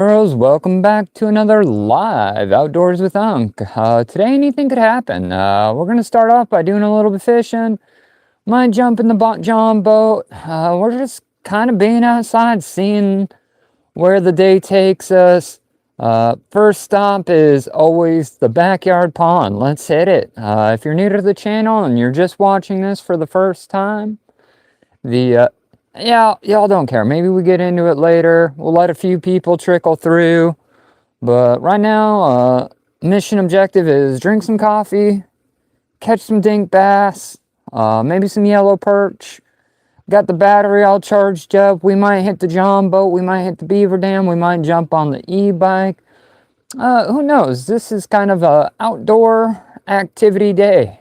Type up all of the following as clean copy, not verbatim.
Girls, welcome back to another live Outdoors with Unc. Today anything could happen. We're gonna start off by doing a little bit fishing. Might jump in the John boat. We're just kind of being outside, seeing where the day takes us. First stop is always the backyard pond. Let's hit it. If you're new to the channel and you're just watching this for the first time, yeah, y'all don't care. Maybe we get into it later. We'll let a few people trickle through. But right now, mission objective is drink some coffee, catch some dink bass, maybe some yellow perch. Got the battery all charged up. We might hit the John boat. We might hit the beaver dam. We might jump on the e-bike. Who knows? This is kind of a outdoor activity day.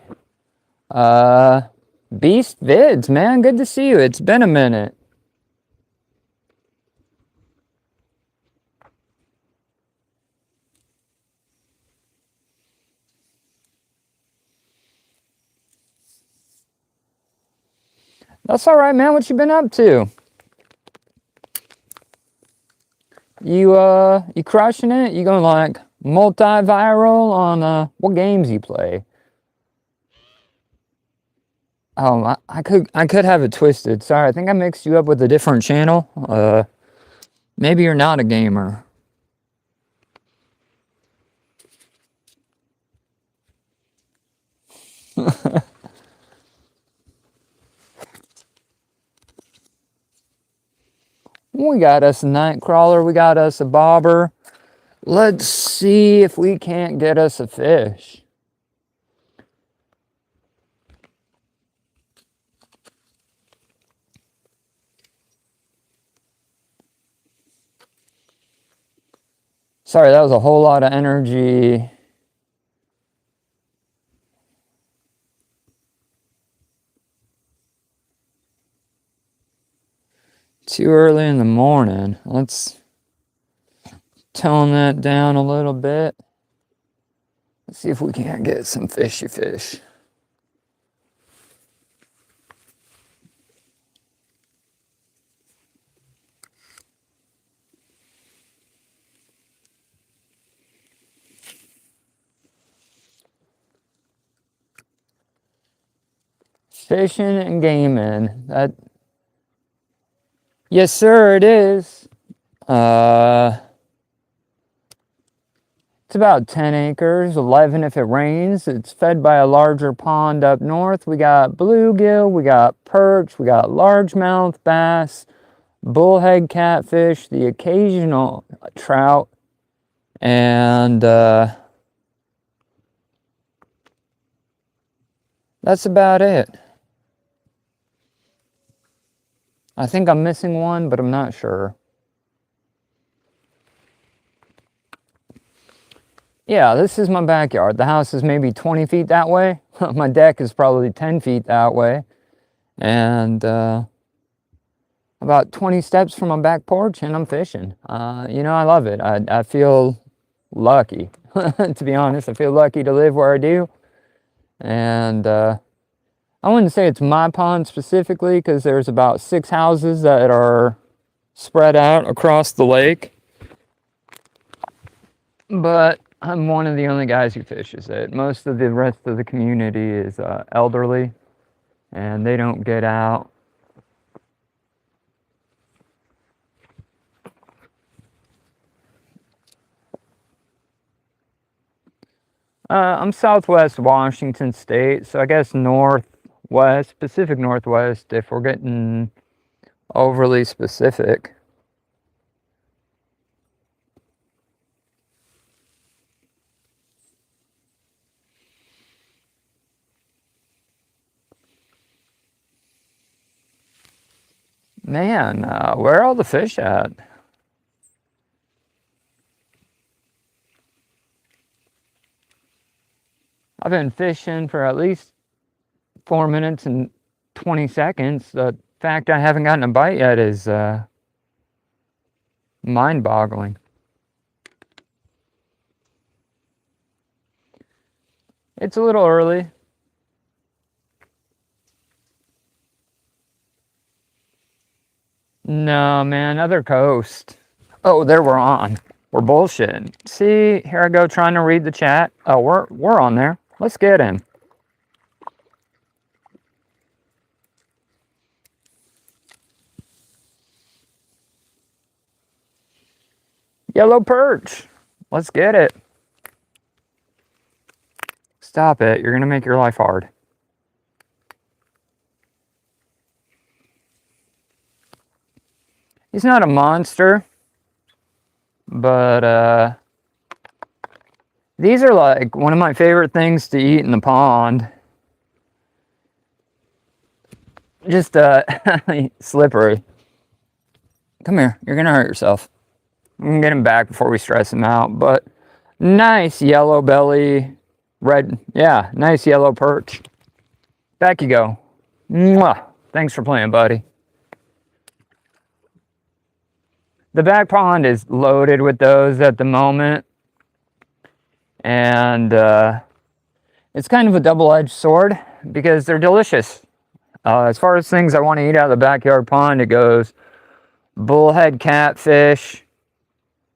Beast Vids, man, good to see you. It's been a minute. That's all right, man. What you been up to? You crushing it? You going like multi-viral on what games you play? Oh, I could have it twisted. Sorry, I think I mixed you up with a different channel. Maybe you're not a gamer. We got us a nightcrawler. We got us a bobber. Let's see if we can't get us a fish. Sorry, that was a whole lot of energy. Too early in the morning. Let's tone that down a little bit. Let's see if we can't get some fishy fish. Fishing and gaming. Yes, sir, it is. It's about 10 acres, 11 if it rains. It's fed by a larger pond up north. We got bluegill, we got perch, we got largemouth bass, bullhead catfish, the occasional trout, and that's about it. I think I'm missing one, but I'm not sure. Yeah, this is my backyard. The house is maybe 20 feet that way. My deck is probably 10 feet that way. And about 20 steps from my back porch and I'm fishing. You know, I love it. I feel lucky, to be honest. I feel lucky to live where I do. And I wouldn't say it's my pond specifically because there's about 6 houses that are spread out across the lake. But I'm one of the only guys who fishes it. Most of the rest of the community is elderly and they don't get out. I'm Southwest Washington State, so I guess Northwest, Pacific Northwest, if we're getting overly specific. Man, where are all the fish at? I've been fishing for at least 4 minutes and 20 seconds. The fact I haven't gotten a bite yet is mind-boggling. It's a little early. No, man, other coast. Oh, there we're on. We're bullshitting. See, here I go trying to read the chat. Oh, we're on there. Let's get him. Yellow perch. Let's get it. Stop it. You're going to make your life hard. He's not a monster, but these are like one of my favorite things to eat in the pond. Just slippery. Come here. You're going to hurt yourself. We can get him back before we stress him out, but nice yellow belly, red, yeah, nice yellow perch. Back you go. Mwah. Thanks for playing, buddy. The back pond is loaded with those at the moment, and it's kind of a double-edged sword because they're delicious. As far as things I want to eat out of the backyard pond, it goes bullhead catfish,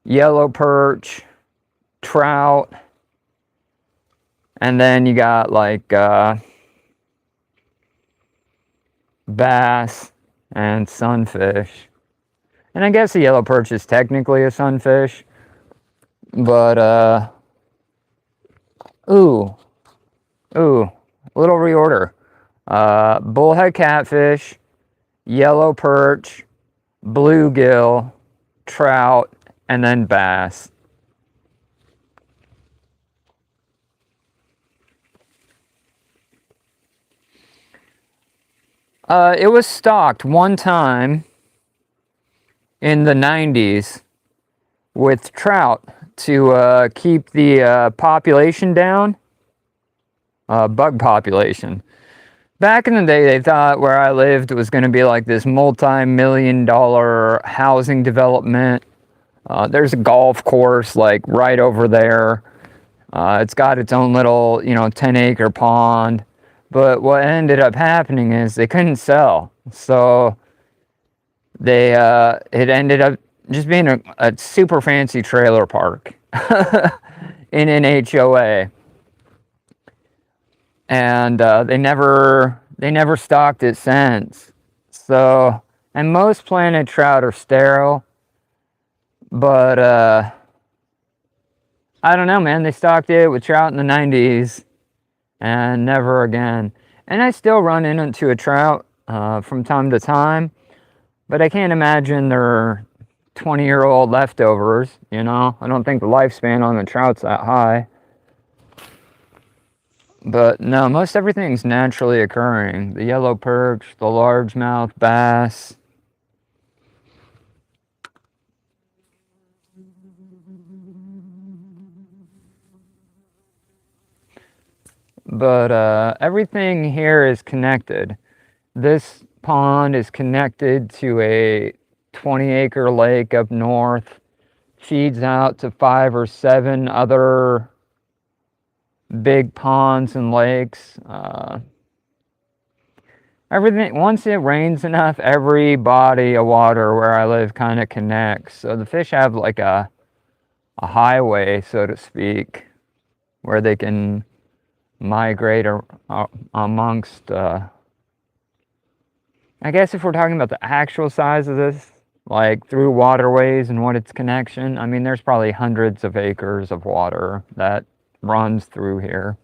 yellow perch, trout, and then you got like bass and sunfish. And I guess the yellow perch is technically a sunfish, but ooh, little reorder. Bullhead catfish, yellow perch, bluegill, trout, and then bass. It was stocked one time in the 90s with trout to keep the population down, bug population. Back in the day, they thought where I lived was going to be like this multi-million-dollar housing development. There's a golf course like right over there. It's got its own little, 10-acre pond. But what ended up happening is they couldn't sell. So it ended up just being a super fancy trailer park in an HOA. And they never stocked it since. So, and most planted trout are sterile. But I don't know, man. They stocked it with trout in the 90s and never again. And I still run into a trout from time to time, but I can't imagine they're 20-year-old leftovers, I don't think the lifespan on the trout's that high. But no, most everything's naturally occurring. The yellow perch, the largemouth bass. But everything here is connected. This pond is connected to a 20-acre lake up north, feeds out to 5 or 7 other big ponds and lakes. Everything, once it rains enough, every body of water where I live kind of connects. So the fish have like a highway, so to speak, where they can migrate amongst I guess if we're talking about the actual size of this, like through waterways and what its connection, I mean, there's probably hundreds of acres of water that runs through here.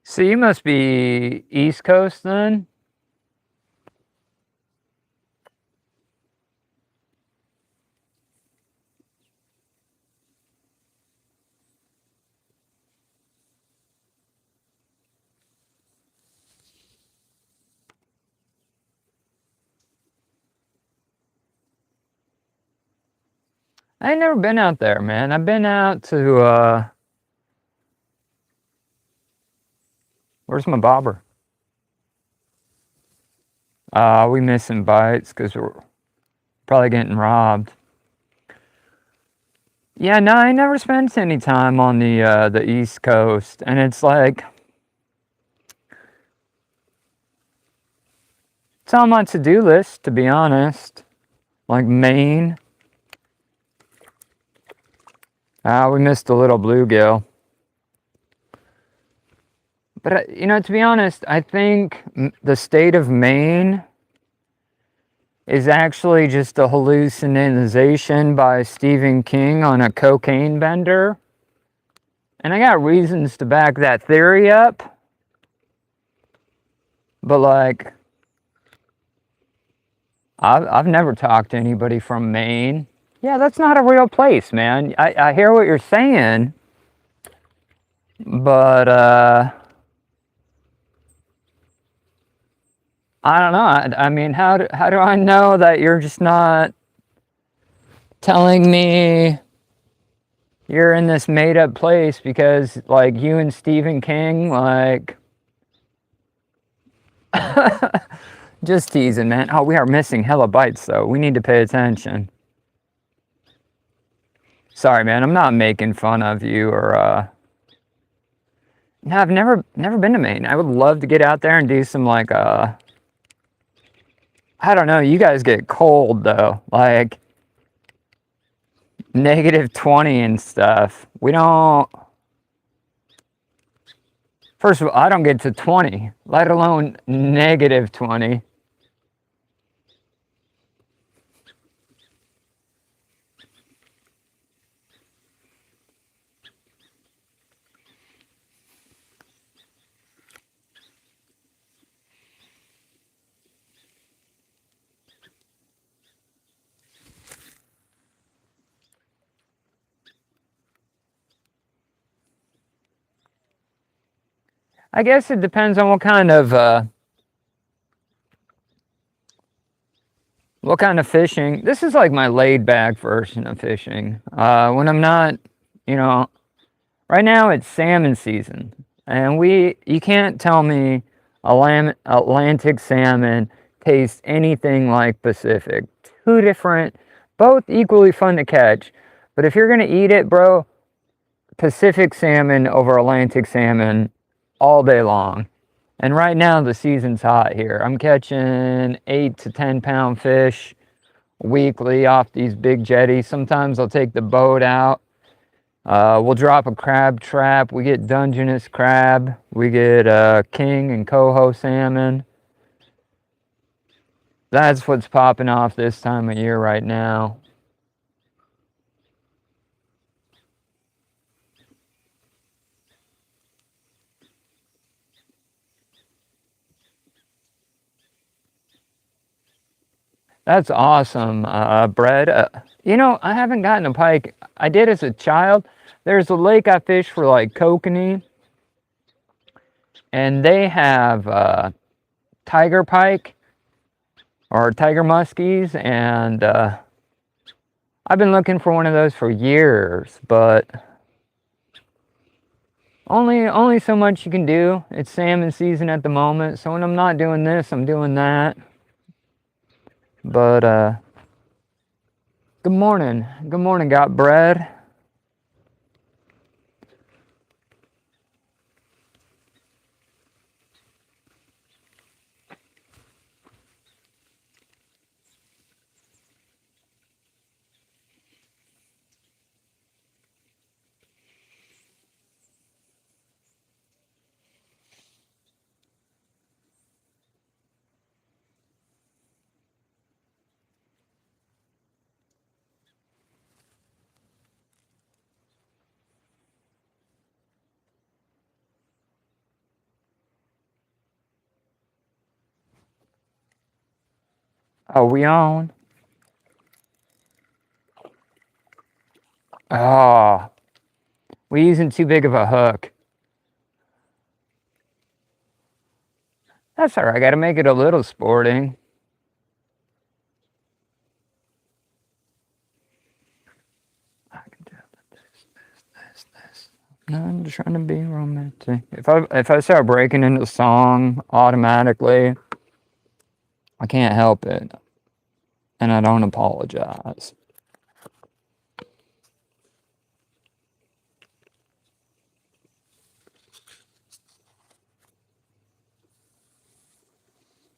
So you must be East Coast then? I ain't never been out there, man. I've been out to, where's my bobber? We missing bites because we're probably getting robbed. Yeah, no, I never spent any time on the East Coast, and it's like, it's on my to-do list, to be honest. Like Maine. We missed a little bluegill. But, you know, to be honest, I think the state of Maine is actually just a hallucination by Stephen King on a cocaine bender. And I got reasons to back that theory up. But, like, I've never talked to anybody from Maine. Yeah, that's not a real place, man. I hear what you're saying. But, I don't know. I mean, how do I know that you're just not telling me you're in this made-up place because, like, you and Stephen King, like... Just teasing, man. Oh, we are missing hella bites, though. We need to pay attention. Sorry, man. I'm not making fun of you or, No, I've never been to Maine. I would love to get out there and do some, like, I don't know. You guys get cold, though. Like, -20 and stuff. We don't... First of all, I don't get to 20, let alone -20. I guess it depends on what kind of fishing. This is like my laid back version of fishing. When I'm not, you know, right now it's salmon season, and you can't tell me Atlantic salmon tastes anything like Pacific. Two different, both equally fun to catch, but if you're gonna eat it, bro, Pacific salmon over Atlantic salmon all day long. And right now the season's hot here. I'm catching 8 to 10 pound fish weekly off these big jetties. Sometimes I'll take the boat out. We'll drop a crab trap. We get Dungeness crab. We get king and coho salmon. That's what's popping off this time of year right now. That's awesome, Brett. You know, I haven't gotten a pike. I did as a child. There's a lake I fish for, like, kokanee. And they have tiger pike or tiger muskies. And I've been looking for one of those for years. But only so much you can do. It's salmon season at the moment. So when I'm not doing this, I'm doing that. But, good morning. Good morning, got bread. Oh, we on? Oh, we using too big of a hook. That's all right. I got to make it a little sporting. I'm just trying to be romantic. If I start breaking into song automatically, I can't help it, and I don't apologize.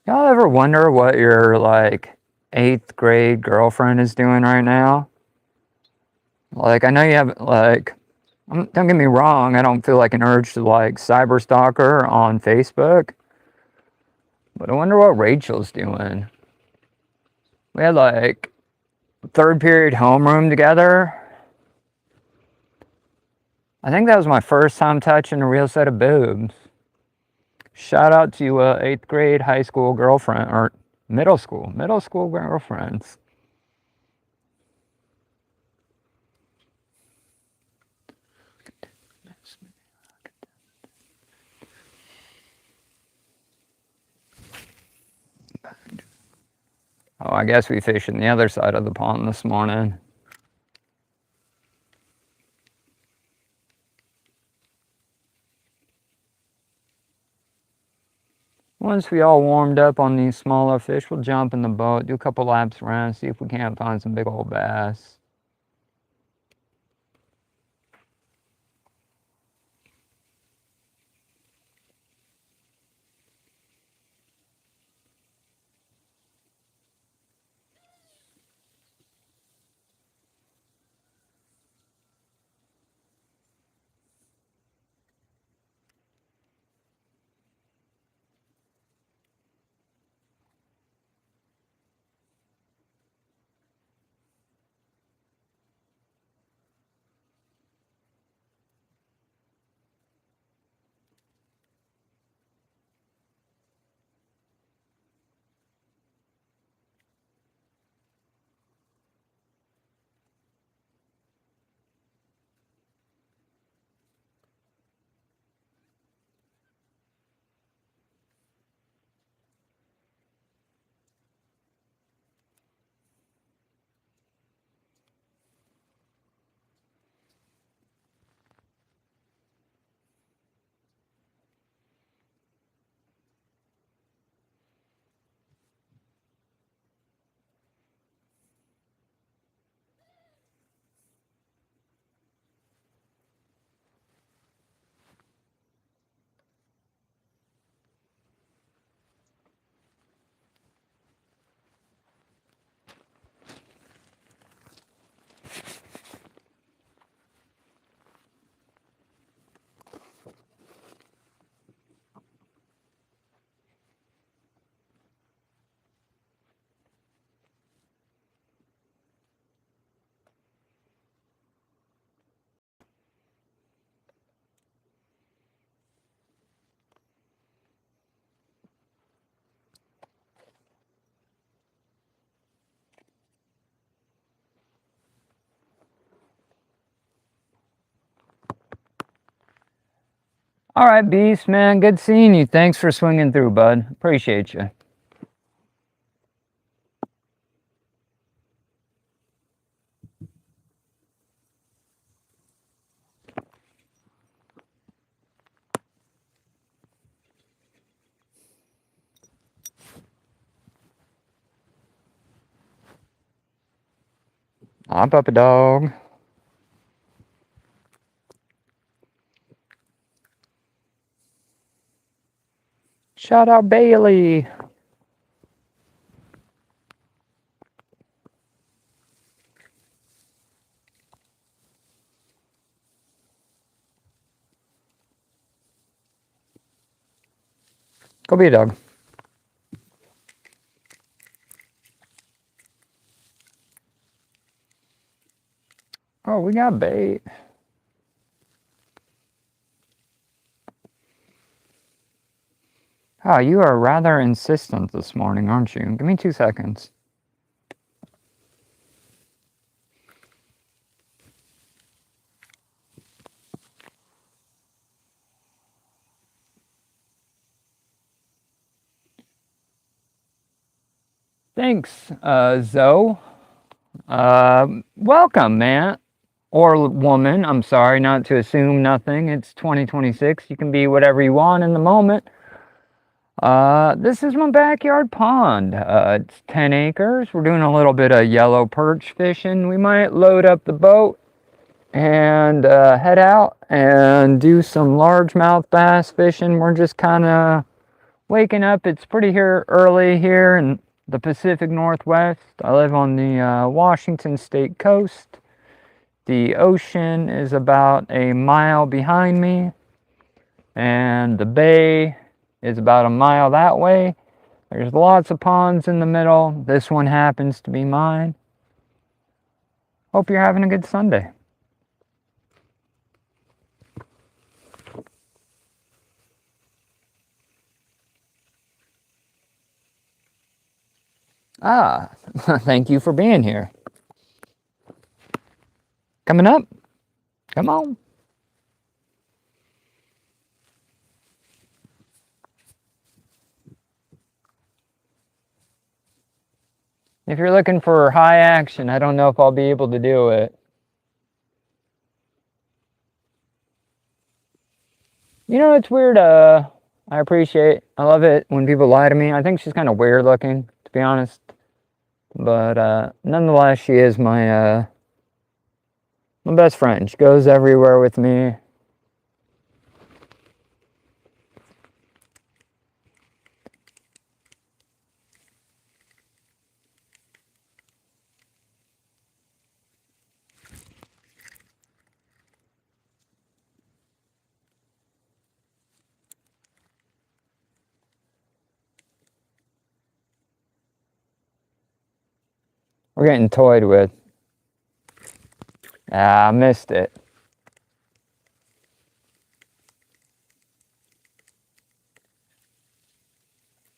Y'all ever wonder what your like 8th grade girlfriend is doing right now? Like, I know you have like, don't get me wrong, I don't feel like an urge to like cyber stalk her on Facebook, but I wonder what Rachel's doing. We had like 3rd period homeroom together. I think that was my first time touching a real set of boobs. Shout out to 8th grade high school girlfriend, or middle school girlfriends. Oh, I guess we fished on the other side of the pond this morning. Once we all warmed up on these smaller fish, we'll jump in the boat, do a couple laps around, see if we can't find some big old bass. All right, Beast, man, good seeing you. Thanks for swinging through, bud. Appreciate you. Hi, puppy dog. Shout out Bailey. Go be a dog. Oh, we got bait. Oh, you are rather insistent this morning, aren't you? Give me 2 seconds. Thanks, Zoe. Welcome, man. or woman, I'm sorry, not to assume nothing. It's 2026. You can be whatever you want in the moment. This is my backyard pond. It's 10 acres. We're doing a little bit of yellow perch fishing. We might load up the boat and head out and do some largemouth bass fishing. We're just kind of waking up. It's pretty early here in the Pacific Northwest. I live on the Washington State coast. The ocean is about a mile behind me, and the bay is about a mile that way. There's lots of ponds in the middle. This one happens to be mine. Hope you're having a good Sunday. Thank you for being here. Coming up? Come on. If you're looking for high action, I don't know if I'll be able to do it. You know, it's weird. I love it when people lie to me. I think she's kind of weird looking, to be honest. But nonetheless, she is my best friend. She goes everywhere with me. We're getting toyed with. I missed it.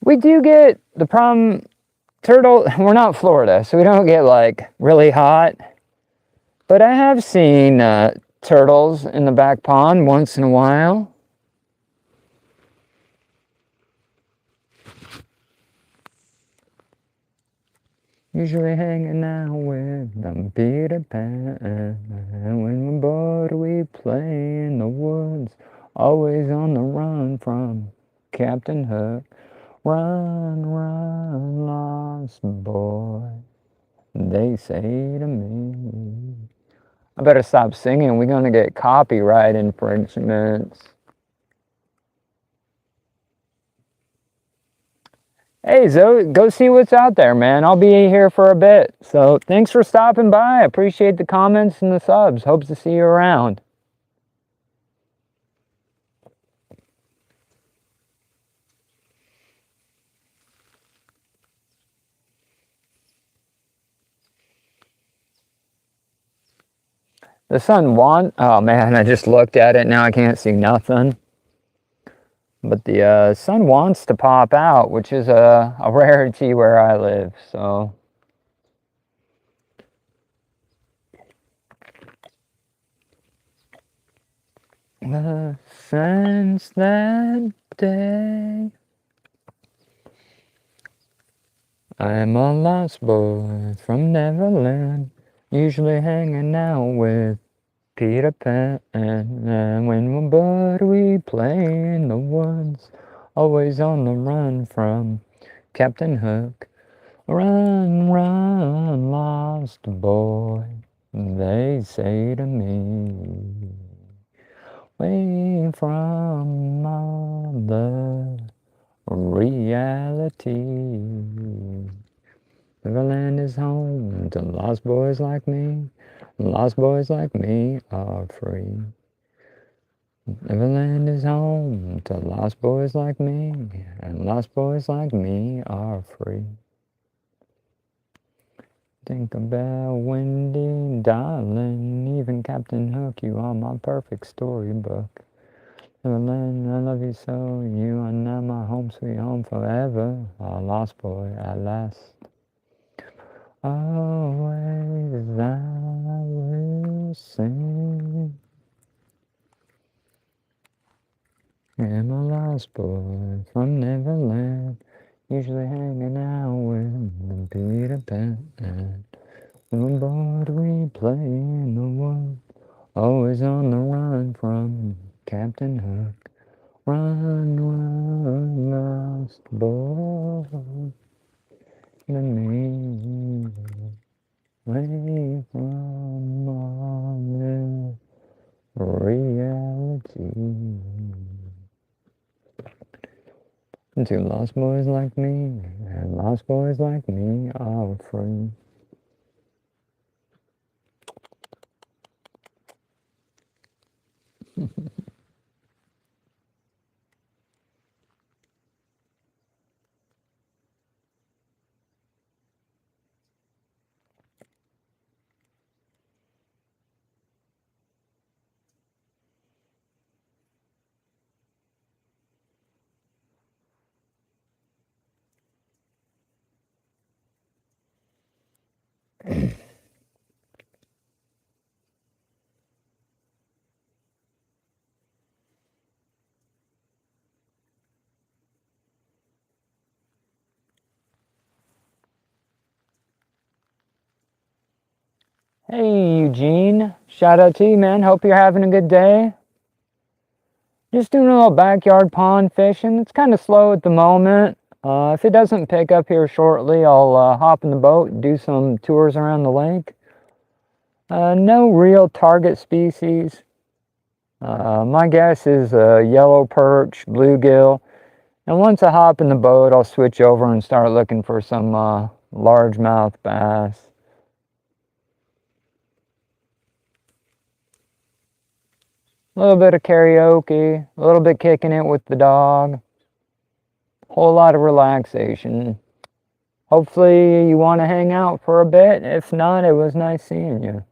We do get the problem, turtle, we're not Florida, so we don't get like really hot. But I have seen turtles in the back pond once in a while. Usually hanging out with them Peter Pan. When we're bored, we play in the woods. Always on the run from Captain Hook. Run, run, lost boy, they say to me. I better stop singing. We're going to get copyright infringements. Hey, Zoe, go see what's out there, man. I'll be here for a bit. So thanks for stopping by. I appreciate the comments and the subs. Hope to see you around. The sun oh man, I just looked at it. Now I can't see nothing. But the sun wants to pop out, which is a rarity where I live, so. Since that day, I'm a lost boy from Neverland, usually hanging out with Peter Pan. And when we're bored, we play in the woods, always on the run from Captain Hook. Run, run, lost boy, they say to me. Away from all the reality. Neverland is home to lost boys like me. Lost boys like me are free. Neverland is home to lost boys like me, and lost boys like me are free. Think about Wendy, darling, even Captain Hook, you are my perfect storybook. Neverland, I love you so, you are now my home, sweet home forever. A lost boy at last. Always I will sing. I'm a lost boy from Neverland, usually hanging out with Peter Pan. When we're bored, we play in the woods, Always on the run from Captain Hook. Run, run, lost boy. The name away from all reality. And two lost boys like me, and lost boys like me are free. Hey Eugene, shout out to you, man. Hope you're having a good day. Just doing a little backyard pond fishing. It's kind of slow at the moment. If it doesn't pick up here shortly, I'll hop in the boat and do some tours around the lake. No real target species. My guess is yellow perch, bluegill. And once I hop in the boat, I'll switch over and start looking for some largemouth bass. A little bit of karaoke, a little bit kicking it with the dog. Whole lot of relaxation. Hopefully you want to hang out for a bit. If not, it was nice seeing you.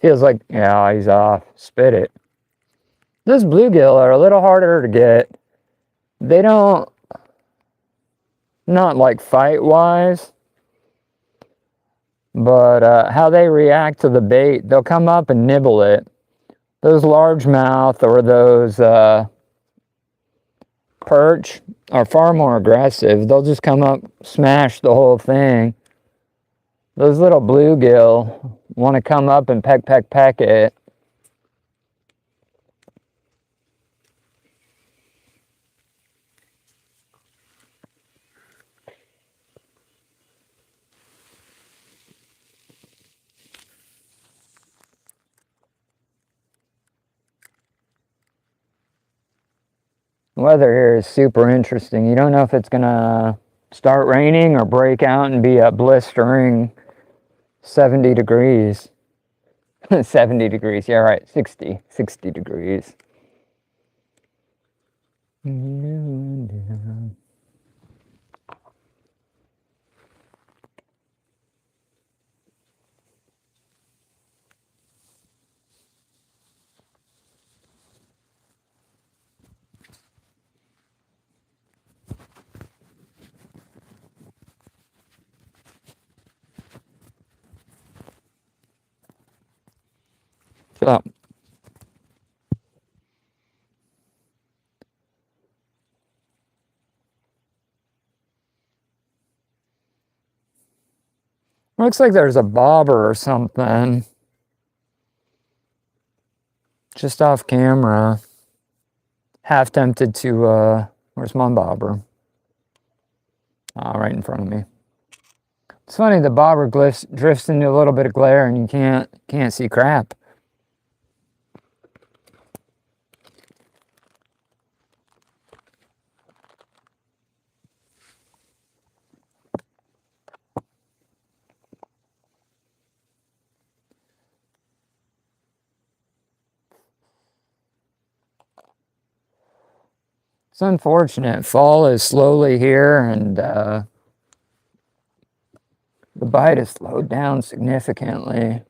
Feels like, yeah, he's off. Spit it. Those bluegill are a little harder to get. They don't, not like fight-wise, but how they react to the bait, they'll come up and nibble it. Those largemouth or those perch are far more aggressive. They'll just come up, smash the whole thing. Those little bluegill want to come up and peck, peck, peck it. Weather here is super interesting. You don't know if it's gonna start raining or break out and be a blistering 70 degrees. 70 degrees, yeah, right, 60 degrees. So, looks like there's a bobber or something just off camera. Half tempted to, where's my bobber? Right in front of me. It's funny, the bobber drifts into a little bit of glare and you can't see crap. It's unfortunate. Fall is slowly here, and the bite has slowed down significantly.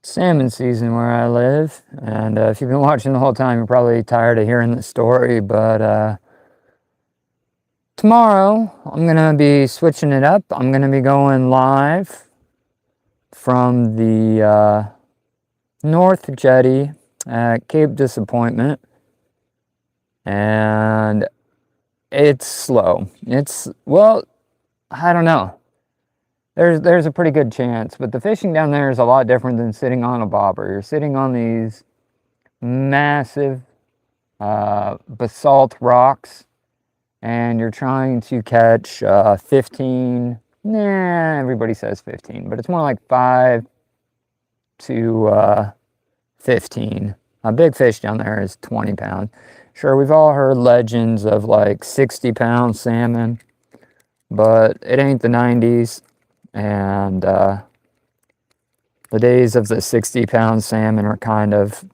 salmon season where I live, and if you've been watching the whole time, you're probably tired of hearing the story, but tomorrow I'm gonna be switching it up. I'm gonna be going live from the North Jetty at Cape Disappointment, and it's slow. Well, I don't know. There's a pretty good chance, but the fishing down there is a lot different than sitting on a bobber. You're sitting on these massive basalt rocks, and you're trying to catch 15. Nah, everybody says 15, but it's more like 5 to 15. A big fish down there is 20 pounds. Sure, we've all heard legends of like 60-pound salmon, but it ain't the 90s. And the days of the 60-pound salmon are kind of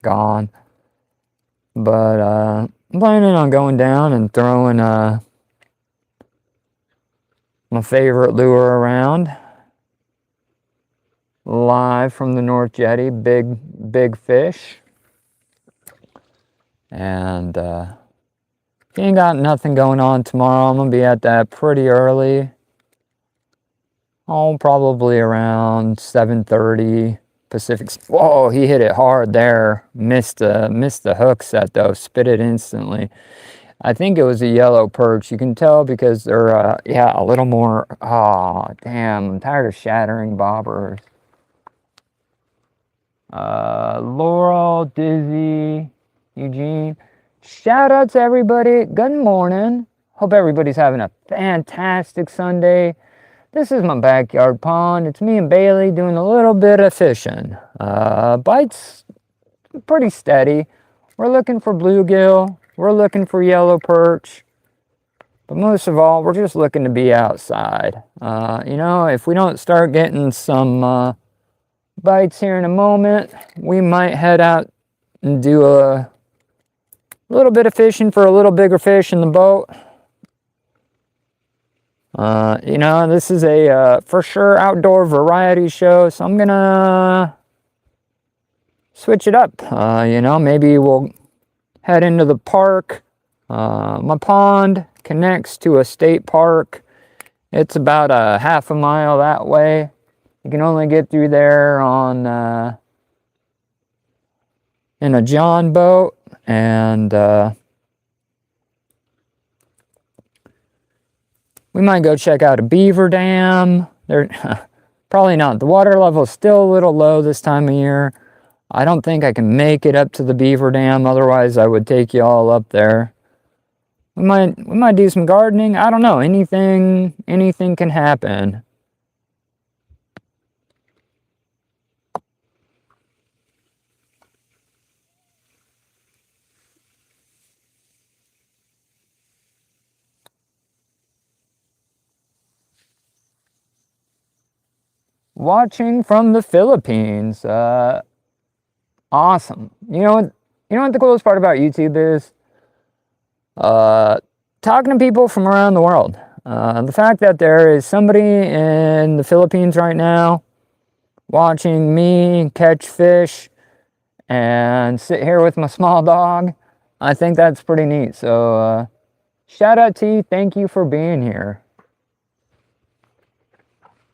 gone. But I'm planning on going down and throwing my favorite lure around. Live from the North Jetty, big fish. And if you ain't got nothing going on tomorrow, I'm going to be at that pretty early. Oh, probably around 7:30 Pacific. Whoa, he hit it hard there. Missed the hook set though. Spit it instantly. I think it was a yellow perch. You can tell because they're yeah, a little more. Oh, damn! I'm tired of shattering bobbers. Laurel, Dizzy, Eugene. Shout out to everybody. Good morning. Hope everybody's having a fantastic Sunday. This is my backyard pond. It's me and Bailey doing a little bit of fishing. Bites pretty steady. We're looking for bluegill. We're looking for yellow perch. But most of all, we're just looking to be outside. You know, if we don't start getting some bites here in a moment, we might head out and do a little bit of fishing for a little bigger fish in the boat. You know, this is a for sure outdoor variety show, so I'm gonna switch it up. You know, maybe we'll head into the park. My pond connects to a state park. It's about a half a mile that way. You can only get through there on in a John boat, and we might go check out a beaver dam. They're probably not. The water level is still a little low this time of year. I don't think I can make it up to the beaver dam. Otherwise, I would take you all up there. We might do some gardening. I don't know. Anything can happen. Watching from the Philippines. Awesome. You know what the coolest part about YouTube is? Talking to people from around the world. The fact that there is somebody in the Philippines right now watching me catch fish and sit here with my small dog, I think that's pretty neat. So shout out to you. Thank you for being here.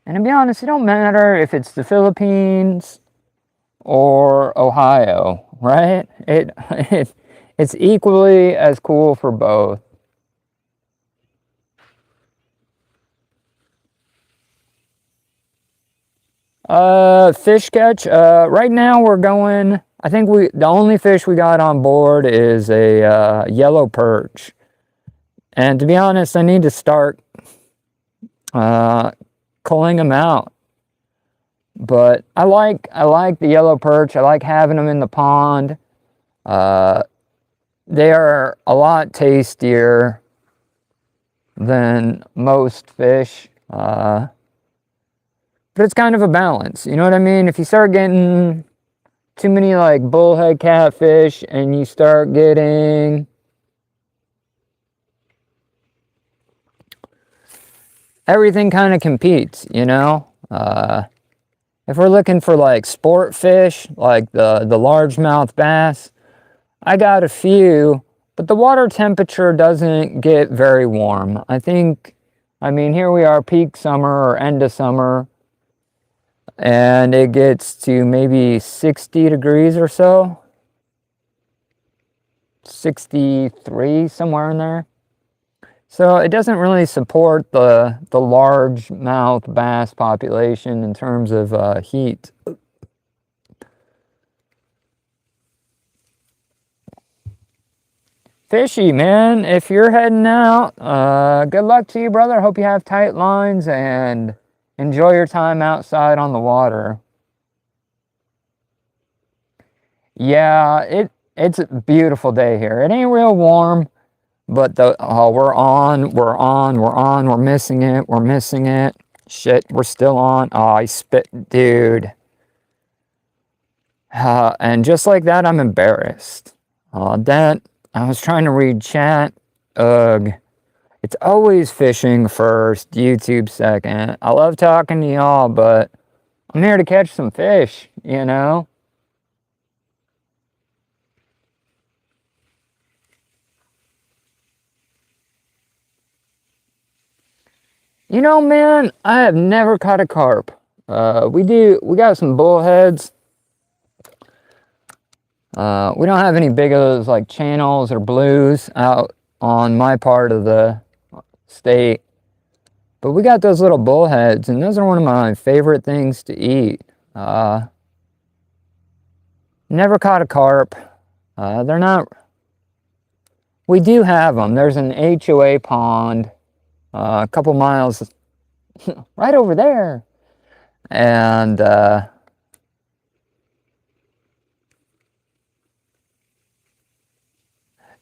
And to be honest, it don't matter if it's the Philippines or Ohio, right? It's equally as cool for both. Fish catch. Right now we're going. I think the only fish we got on board is a yellow perch. And to be honest, I need to start culling them out. But I like the yellow perch. I like having them in the pond. They are a lot tastier than most fish. But it's kind of a balance. You know what I mean? If you start getting too many like bullhead catfish and you start getting everything kind of competes, you know? If we're looking for like sport fish, like the largemouth bass, I got a few, but the water temperature doesn't get very warm. I mean, here we are peak summer or end of summer, and it gets to maybe 60 degrees or so. 63, somewhere in there. So it doesn't really support the largemouth bass population in terms of heat. Fishy, man. If you're heading out, good luck to you, brother. Hope you have tight lines and enjoy your time outside on the water. Yeah, it's a beautiful day here. It ain't real warm, but we're missing it. Shit, we're still on. Oh, I spit, dude. And just like that, I'm embarrassed. That I was trying to read chat. Ugh. It's always fishing first, YouTube second. I love talking to y'all, but I'm here to catch some fish, you know? You know, man, I have never caught a carp. We got some bullheads. We don't have any big of those like channels or blues out on my part of the state. But we got those little bullheads, and those are one of my favorite things to eat. Never caught a carp. They're not... We do have them. There's an HOA pond a couple miles right over there. And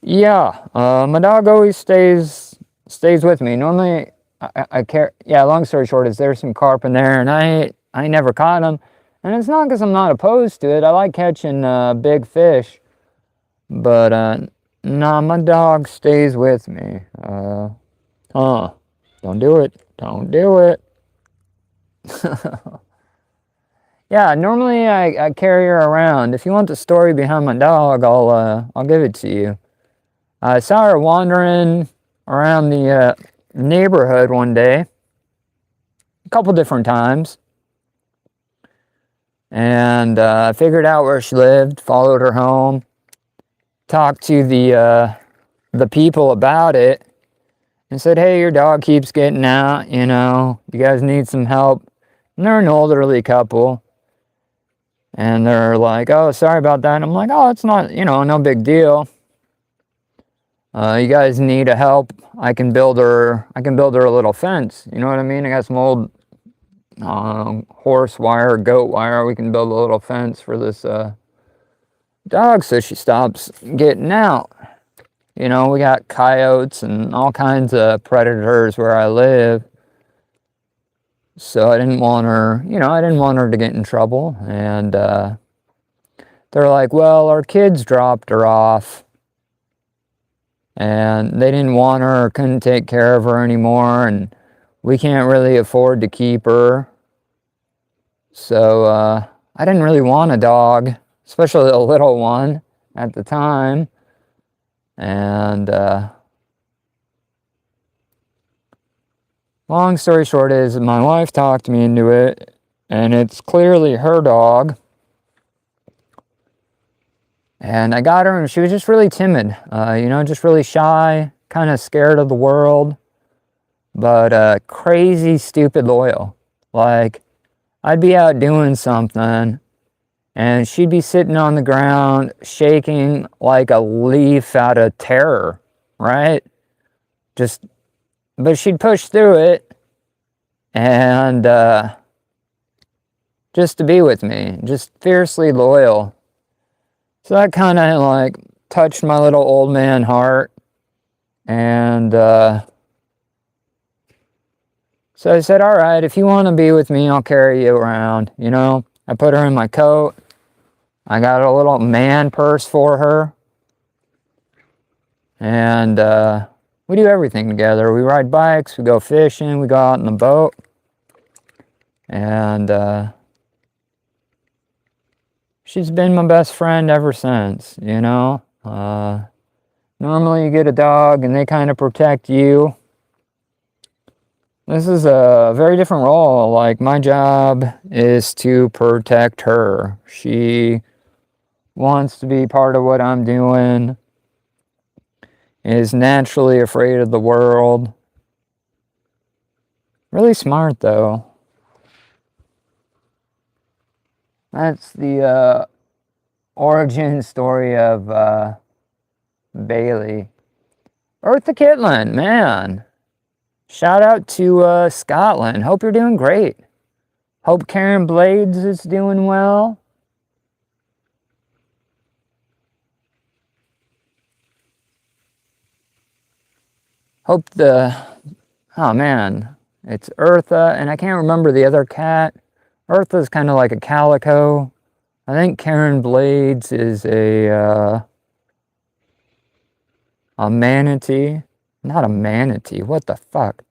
yeah, my dog always stays with me. Normally, I care. Yeah, long story short is there's some carp in there, and I never caught them. And it's not because I'm not opposed to it. I like catching big fish, but nah, my dog stays with me. Don't do it. Don't do it. Yeah, normally I carry her around. If you want the story behind my dog, I'll give it to you. I saw her wandering around the neighborhood one day, a couple different times, and I figured out where she lived, followed her home, talked to the people about it, and said, "Hey, your dog keeps getting out, you know, you guys need some help." And they're an elderly couple, and they're like, "Oh, sorry about that." And I'm like, "Oh, it's not, you know, no big deal. You guys need a help. I can build her a little fence. You know what I mean? I got some old horse wire, goat wire. We can build a little fence for this dog so she stops getting out." You know, we got coyotes and all kinds of predators where I live. So I didn't want her, you know, I didn't want her to get in trouble. And they're like, "Well, our kids dropped her off, and they didn't want her or couldn't take care of her anymore, and we can't really afford to keep her. So I didn't really want a dog, especially a little one at the time." And long story short is my wife talked me into it, and it's clearly her dog. And I got her, and she was just really timid, you know, just really shy, kind of scared of the world, but crazy, stupid loyal. Like, I'd be out doing something, and she'd be sitting on the ground, shaking like a leaf out of terror, right? But she'd push through it, and just to be with me, just fiercely loyal. So that kind of like touched my little old man heart. And so I said, "All right, if you want to be with me, I'll carry you around." You know, I put her in my coat. I got a little man purse for her. And we do everything together. We ride bikes, we go fishing, we go out in the boat. And she's been my best friend ever since, you know? Normally you get a dog and they kind of protect you. This is a very different role. Like, my job is to protect her. She wants to be part of what I'm doing, is naturally afraid of the world. Really smart, though. That's the origin story of Bailey. Eartha Kittland, man. Shout out to Scotland. Hope you're doing great. Hope Karen Blades is doing well. Hope oh man, it's Eartha, and I can't remember the other cat. Eartha's kind of like a calico. I think Karen Blades is a manatee. Not a manatee. What the fuck?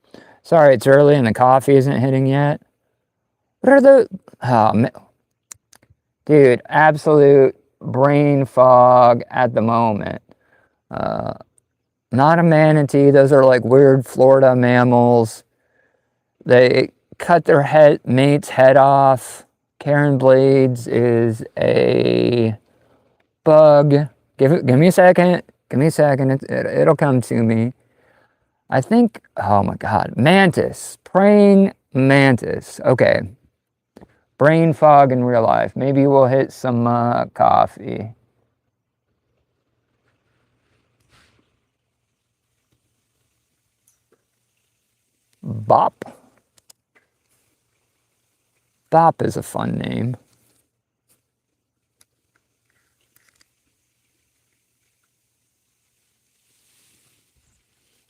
Sorry, it's early and the coffee isn't hitting yet. What are the... Oh, man. Dude, absolute brain fog at the moment. Not a manatee. Those are like weird Florida mammals. They cut their mate's head off. Karen Blades is a bug. Give me a second. Give me a second. It'll come to me. I think, oh my God, mantis. Praying mantis. Okay. Brain fog in real life. Maybe we'll hit some coffee. Bop. Bop is a fun name.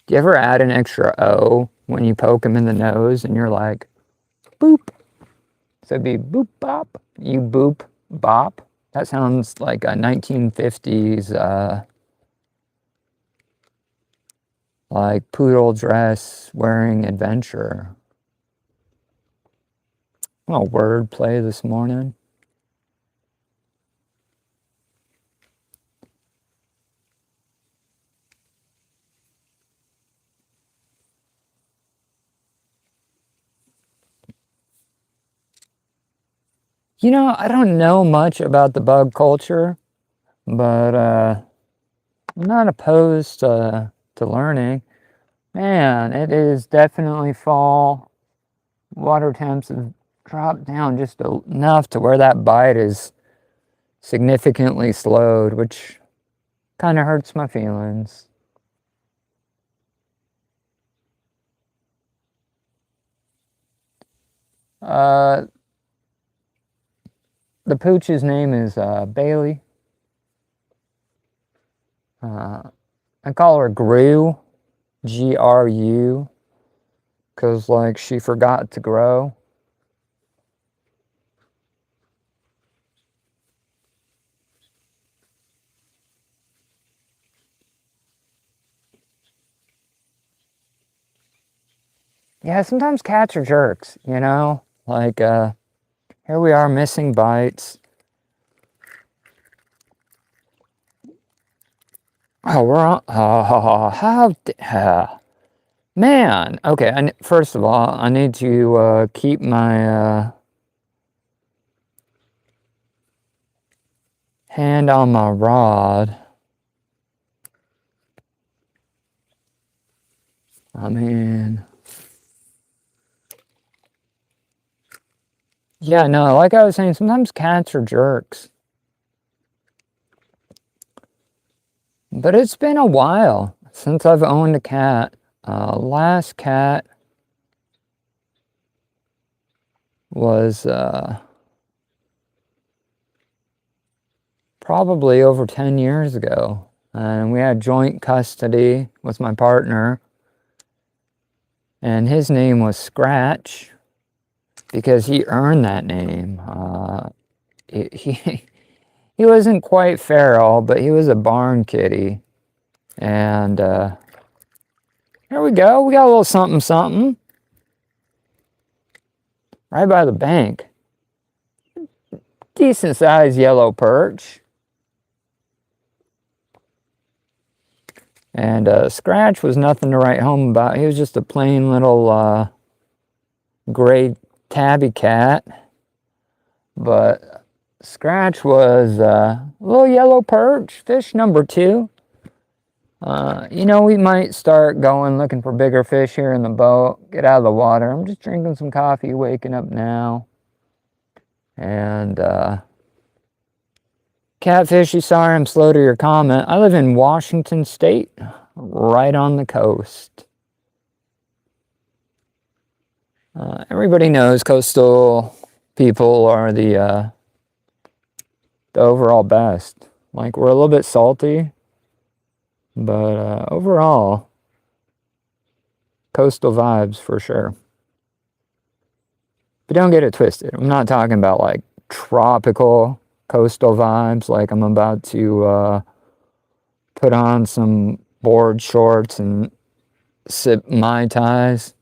Do you ever add an extra O when you poke him in the nose and you're like, boop? So it'd be boop bop. You boop bop. That sounds like a 1950s like poodle dress wearing adventure. Oh, word play this morning. You know, I don't know much about the bug culture, but I'm not opposed to learning. Man, it is definitely fall. Water temps have dropped down just enough to where that bite is significantly slowed, which kind of hurts my feelings. The pooch's name is Bailey. I call her Gru, Gru, because like she forgot to grow. Yeah, sometimes cats are jerks, you know? Like, here we are missing bites. Oh, we're on. Man. Okay, first of all, I need to keep my hand on my rod. I mean... Yeah, no, like I was saying, sometimes cats are jerks. But it's been a while since I've owned a cat. Last cat was probably over 10 years ago. And we had joint custody with my partner. And his name was Scratch, because he earned that name. He wasn't quite feral, but he was a barn kitty. And here we go. We got a little something something. Right by the bank. decent sized yellow perch. And Scratch was nothing to write home about. He was just a plain little gray tabby cat. But Scratch was a little yellow perch, fish number 2. You know, we might start going looking for bigger fish here in the boat. Get out of the water. I'm just drinking some coffee, waking up now. And Catfishy, sorry I'm slow to your comment. I live in Washington State, right on the coast. Everybody knows coastal people are the overall best. Like, we're a little bit salty, but overall, coastal vibes for sure. But don't get it twisted. I'm not talking about like tropical coastal vibes. Like, I'm about to put on some board shorts and sip Mai Tais.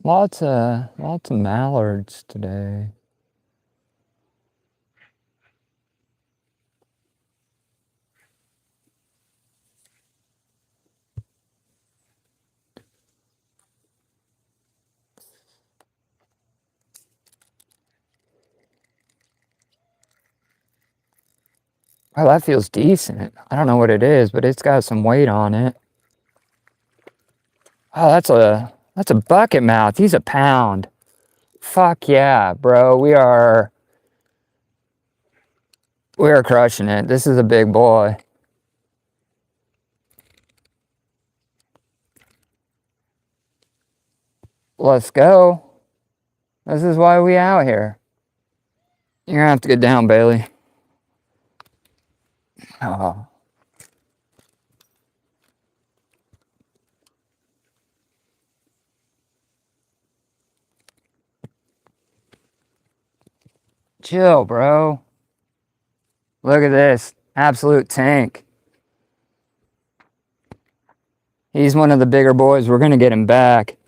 Lots of mallards today. Oh, that feels decent. I don't know what it is, but it's got some weight on it. Oh, that's a bucket mouth. He's a pound. Fuck yeah, bro. We are crushing it. This is a big boy. Let's go. This is why we out here. You're gonna have to get down, Bailey. Oh. Chill, bro. Look at this. Absolute tank. He's one of the bigger boys. We're gonna get him back.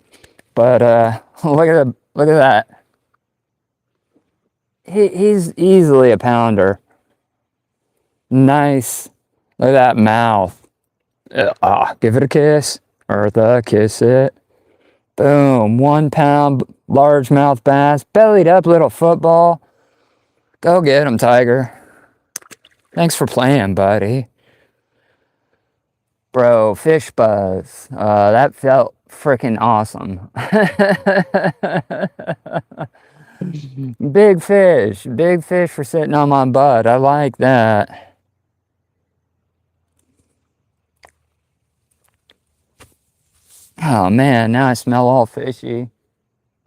But look at that. He's easily a pounder. Nice. Look at that mouth. Give it a kiss. Eartha, kiss it. Boom. 1 pound largemouth bass. Bellied up little football. Go get him, Tiger. Thanks for playing, buddy. Bro, fish buzz. That felt freaking awesome. Big fish. Big fish for sitting on my butt. I like that. Oh man, now I smell all fishy.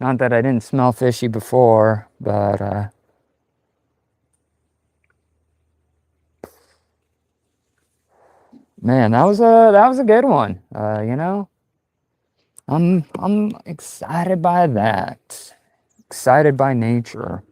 Not that I didn't smell fishy before, but man, that was a good one. You know, I'm excited by that. Excited by nature.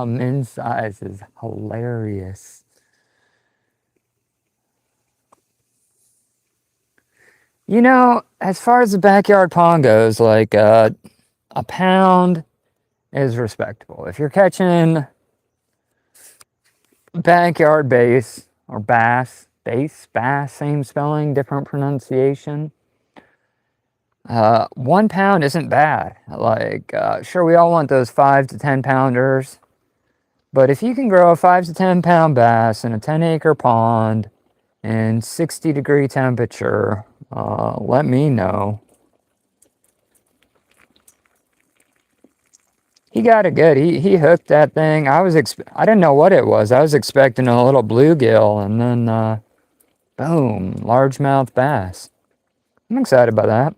Min size is hilarious. You know, as far as the backyard pond goes, like a pound is respectable. If you're catching backyard bass or bass, same spelling, different pronunciation. 1 pound isn't bad. Like, sure, we all want those 5 to 10 pounders, but if you can grow a 5 to 10 pound bass in a 10-acre pond in 60-degree temperature, let me know. He got it good. He hooked that thing. I didn't know what it was. I was expecting a little bluegill, and then boom, largemouth bass. I'm excited about that.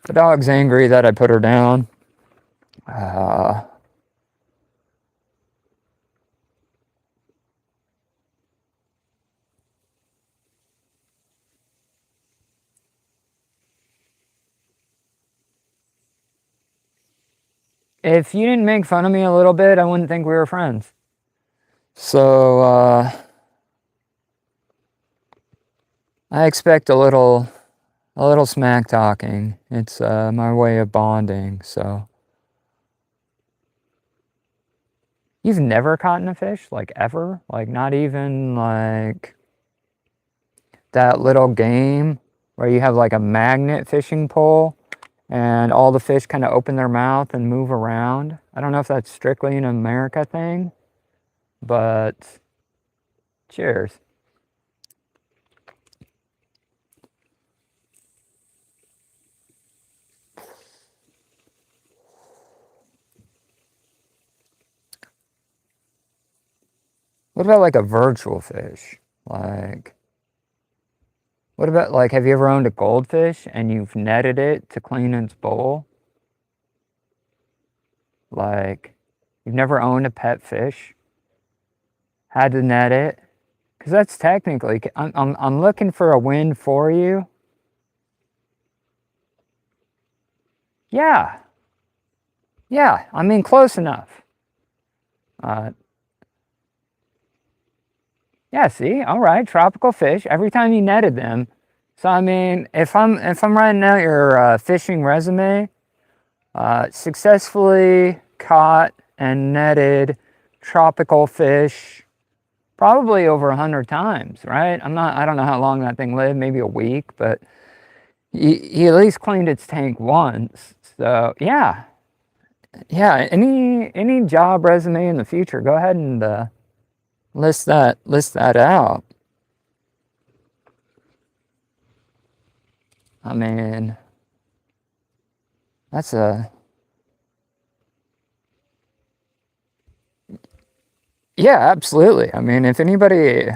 The dog's angry that I put her down. If you didn't make fun of me a little bit, I wouldn't think we were friends. So, I expect a little smack talking. It's my way of bonding. So, you've never caught a fish, like ever, like not even like that little game where you have like a magnet fishing pole and all the fish kind of open their mouth and move around. I don't know if that's strictly an America thing, but cheers. What about like a virtual fish? Like, what about like, have you ever owned a goldfish and you've netted it to clean its bowl? Like, you've never owned a pet fish, had to net it? Because that's technically, I'm looking for a win for you. Yeah. Yeah, I mean, close enough. Yeah, see, all right, tropical fish. Every time you netted them. So I mean, if I'm writing out your fishing resume, successfully caught and netted tropical fish, probably over 100 times, right? I don't know how long that thing lived, maybe a week, but he at least cleaned its tank once. So yeah, yeah. Any job resume in the future, go ahead and list that out. I mean, that's a yeah, absolutely. I mean, if anybody,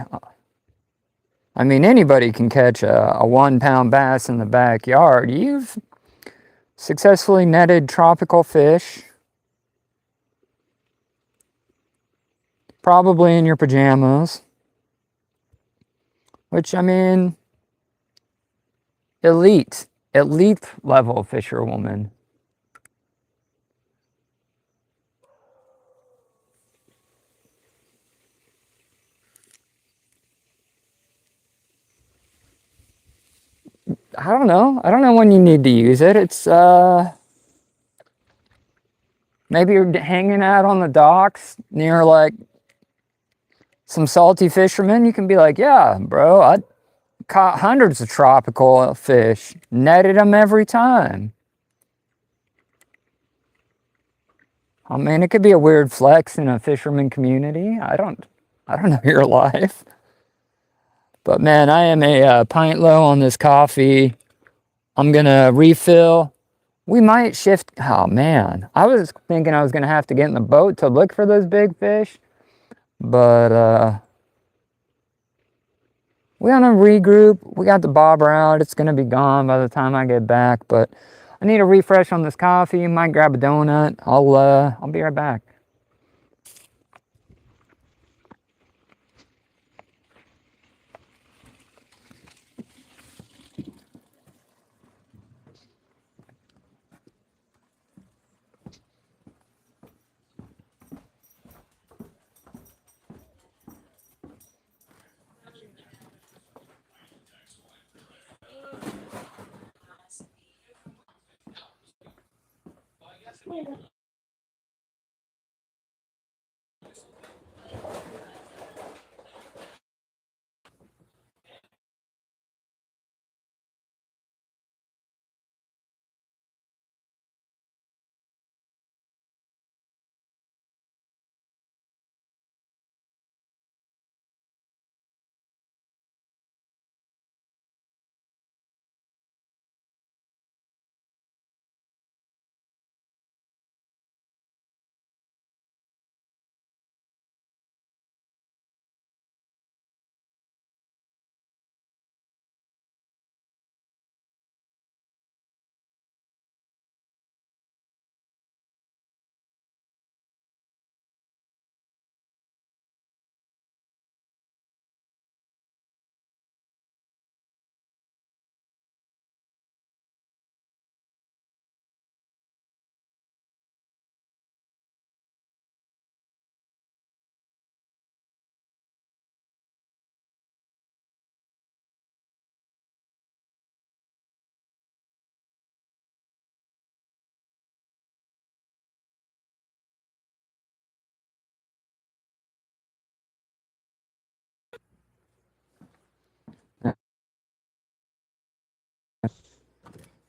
I mean, anybody can catch a 1 pound bass in the backyard. You've successfully netted tropical fish, probably in your pajamas, which I mean, elite level fisherwoman. I don't know. I don't know when you need to use it. It's maybe you're hanging out on the docks near like some salty fishermen. You can be like, yeah, bro, I caught hundreds of tropical fish, netted them every time. I mean, it could be a weird flex in a fisherman community. I don't know your life. But man, I am a pint low on this coffee. I'm gonna refill. We might shift. Oh man, I was thinking I was gonna have to get in the boat to look for those big fish, but we gonna regroup. We got the bobber out. It's gonna be gone by the time I get back. But I need a refresh on this coffee. Might grab a donut. I'll be right back.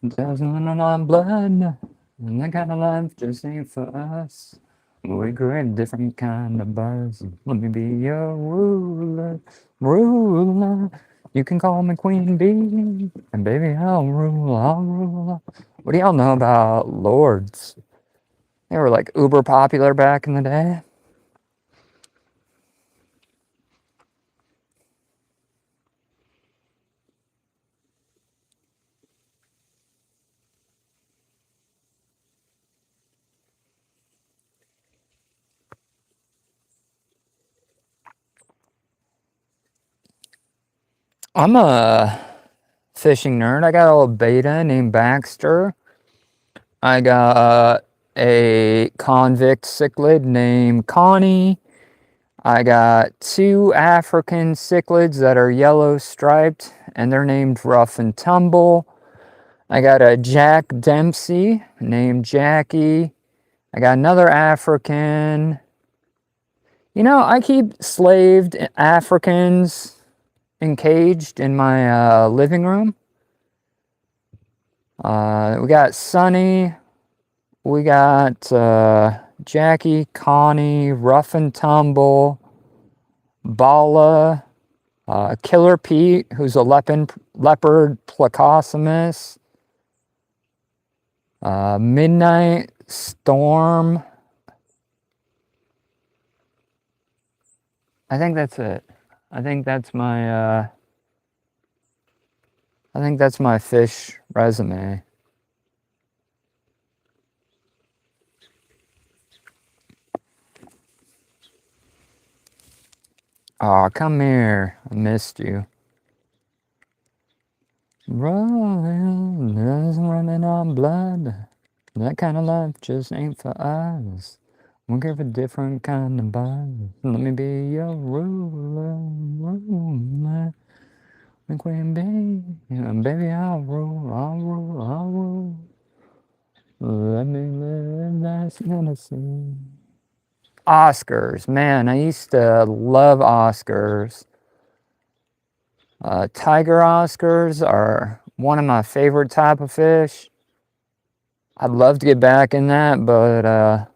Doesn't run blood, and that kind of life just ain't for us. We create a different kind of buzz. Let me be your ruler, ruler. You can call me Queen Bee, and baby, I'll rule, I'll rule. What do y'all know about lords? They were like uber popular back in the day. I'm a fishing nerd. I got a little beta named Baxter. I got a convict cichlid named Connie. I got 2 African cichlids that are yellow striped, and they're named Rough and Tumble. I got a Jack Dempsey named Jackie. I got another African. You know, I keep slaved Africans encaged in my living room. We got Sunny. We got Jackie, Connie, Rough and Tumble, Bala, Killer Pete, who's a leopard Plecostomus, Midnight Storm. I think that's it. I think that's my fish resume. Aw, come here. I missed you. Running on blood. That kind of life just ain't for us. We'll give a different kind of buzz. Let me be your ruler, ruler. The queen bee. Baby, I'll rule, I'll rule, I'll rule. Let me live, that's Tennessee. Oscars, man, I used to love Oscars. Tiger Oscars are one of my favorite type of fish. I'd love to get back in that, but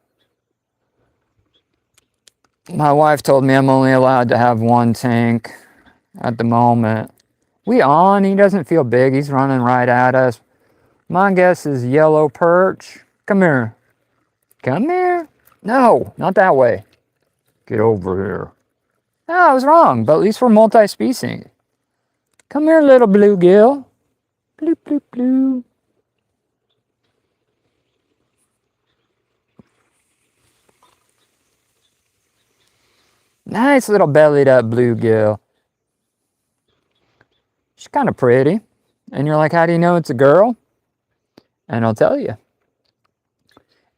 my wife told me I'm only allowed to have 1 tank at the moment. We on, he doesn't feel big, he's running right at us. My guess is yellow perch. Come here. Come here. No, not that way. Get over here. No, I was wrong, but at least we're multi-species. Come here, little bluegill. Bloop, bloop, bloop. Nice little bellied up bluegill. She's kind of pretty. And you're like, how do you know it's a girl? And I'll tell you.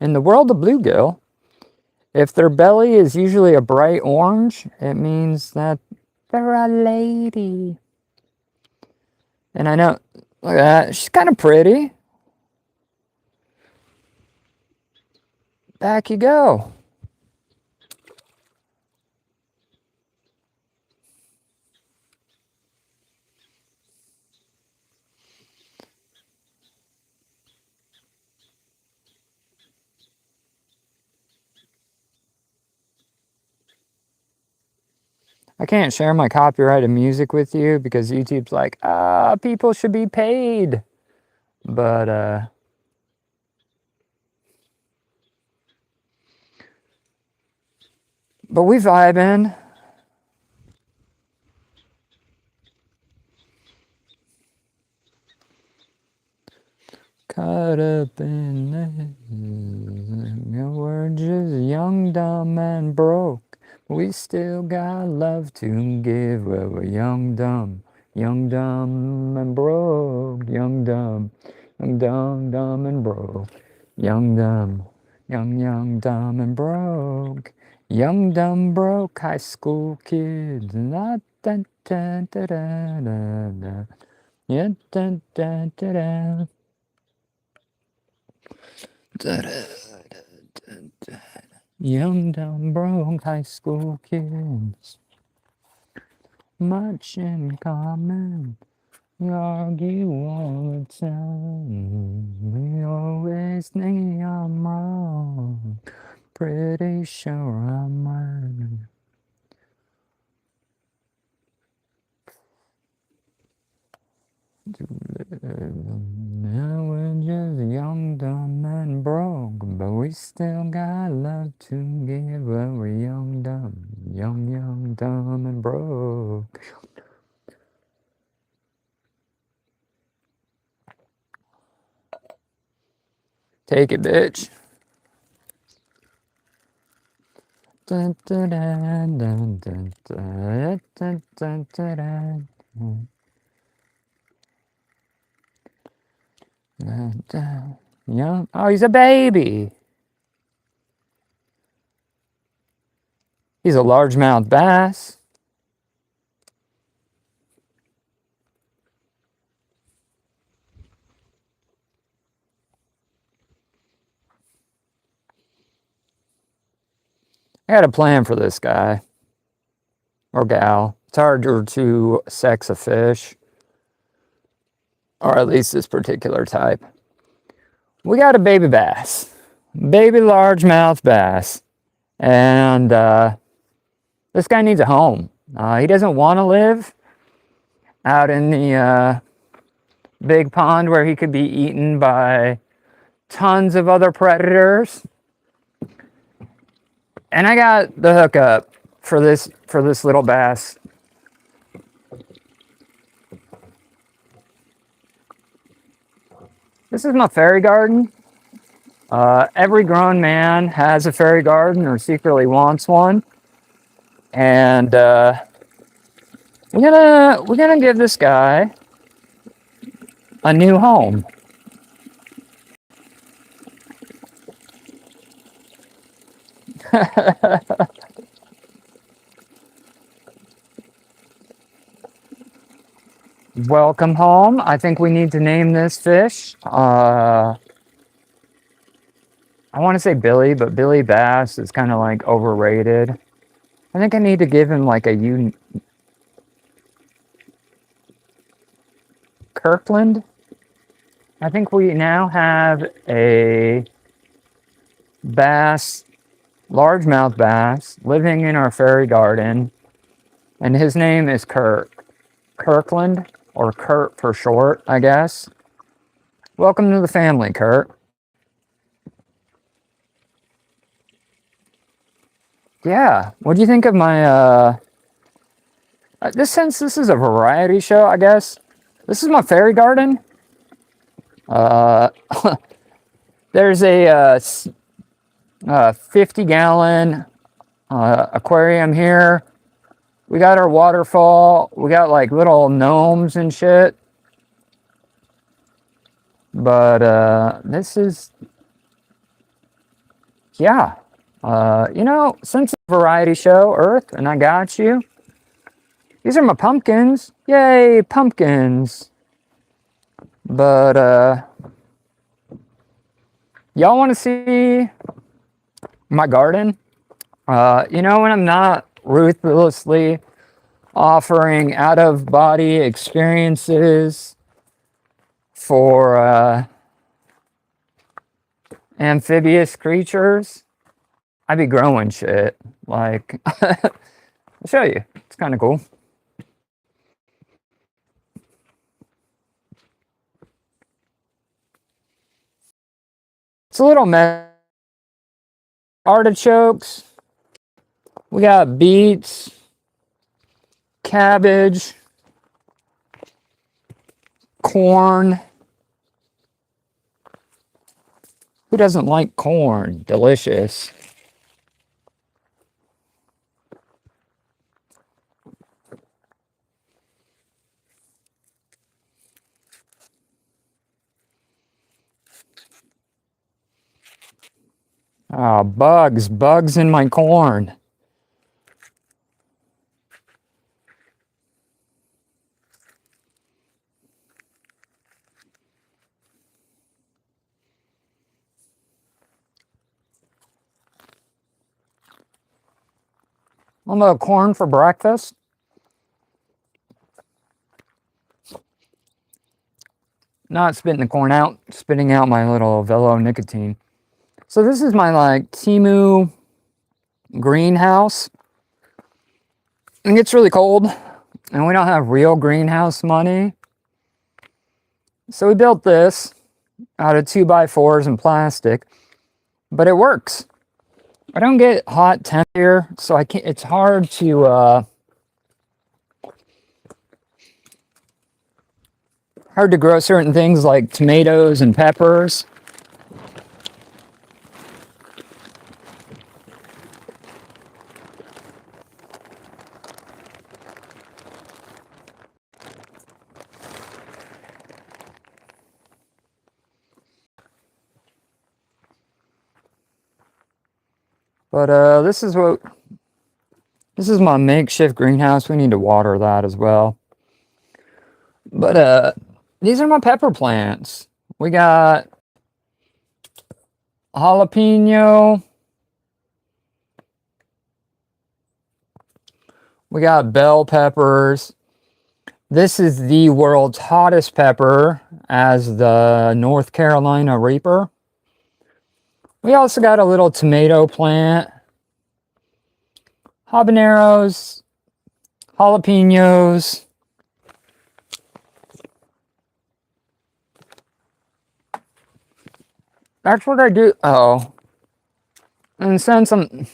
In the world of bluegill, if their belly is usually a bright orange, it means that they're a lady. And I know, look at that, she's kind of pretty. Back you go. I can't share my copyrighted music with you because YouTube's like, people should be paid. But we vibing. Caught up in this. We're just young, dumb, and broke. We still got love to give. Well, we're young, dumb, and broke. Young, dumb, and broke. Young, dumb, and broke. Young, dumb, broke high school kids. La, da, da, da, da, da, da. Yeah, da, da, da, da. Da, da, da, da, da. Young, dumb, broke high school kids. Much in common. We argue all the time. nice thing I'm wrong. Pretty sure I'm right. Now we're just young, dumb, and broke, but we still got love to give. But we're young, dumb, and broke. Take it, bitch. Dun, dun, dun, dun, dun, dun, dun, dun, dun, dun, dun. Yeah. Oh, he's a baby. He's a largemouth bass. I got a plan for this guy or gal. It's harder to sex a fish, or at least this particular type. We got a baby bass, baby largemouth bass, and this guy needs a home. He doesn't want to live out in the big pond where he could be eaten by tons of other predators. And I got the hookup for this little bass. This is my fairy garden. Every grown man has a fairy garden or secretly wants one, and we're gonna give this guy a new home. Welcome home. I think we need to name this fish. I want to say Billy, but Billy Bass is kind of like overrated. I think I need to give him like a Kirkland. I think we now have a bass, largemouth bass, living in our fairy garden, and his name is Kirkland, or Kurt for short, I guess. Welcome to the family, Kurt. Yeah, what do you think of my, since this is a variety show, I guess, this is my fairy garden. There's a 50-gallon aquarium here. We got our waterfall. We got like little gnomes and shit. But this is, yeah. Since it's a variety show, Earth, and I got you. These are my pumpkins. Yay, pumpkins. But y'all want to see my garden? When I'm not ruthlessly offering out-of-body experiences for amphibious creatures, I be growing shit. Like, I'll show you. It's kind of cool. It's a little mess. Artichokes. We got beets, cabbage, corn. Who doesn't like corn? Delicious. Ah, bugs in my corn. Want a corn for breakfast? not spitting the corn out, spitting out my little Velo nicotine. So this is my like Temu greenhouse. It gets really cold and we don't have real greenhouse money. So we built this out of 2x4s and plastic, but it works. I don't get hot temp here, so I can't, it's hard to grow certain things like tomatoes and peppers. But this is my makeshift greenhouse. We need to water that as well. But these are my pepper plants. We got jalapeno. We got bell peppers. This is the world's hottest pepper, as the North Carolina Reaper. We also got a little tomato plant, habaneros, jalapenos. That's what I do. Oh, and since I'm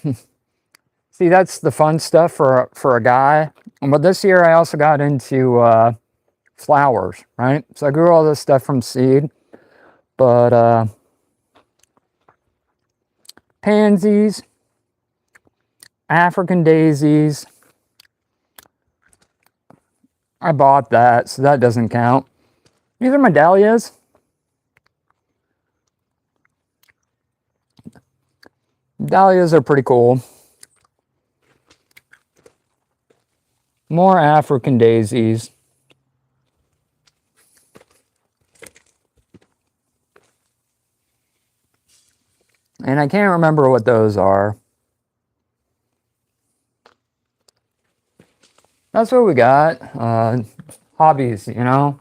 see, that's the fun stuff for a guy. But this year I also got into flowers, right? So I grew all this stuff from seed. But pansies, African daisies. I bought that, so that doesn't count. These are my dahlias. Dahlias are pretty cool. More African daisies. And I can't remember what those are. That's what we got. Hobbies, you know.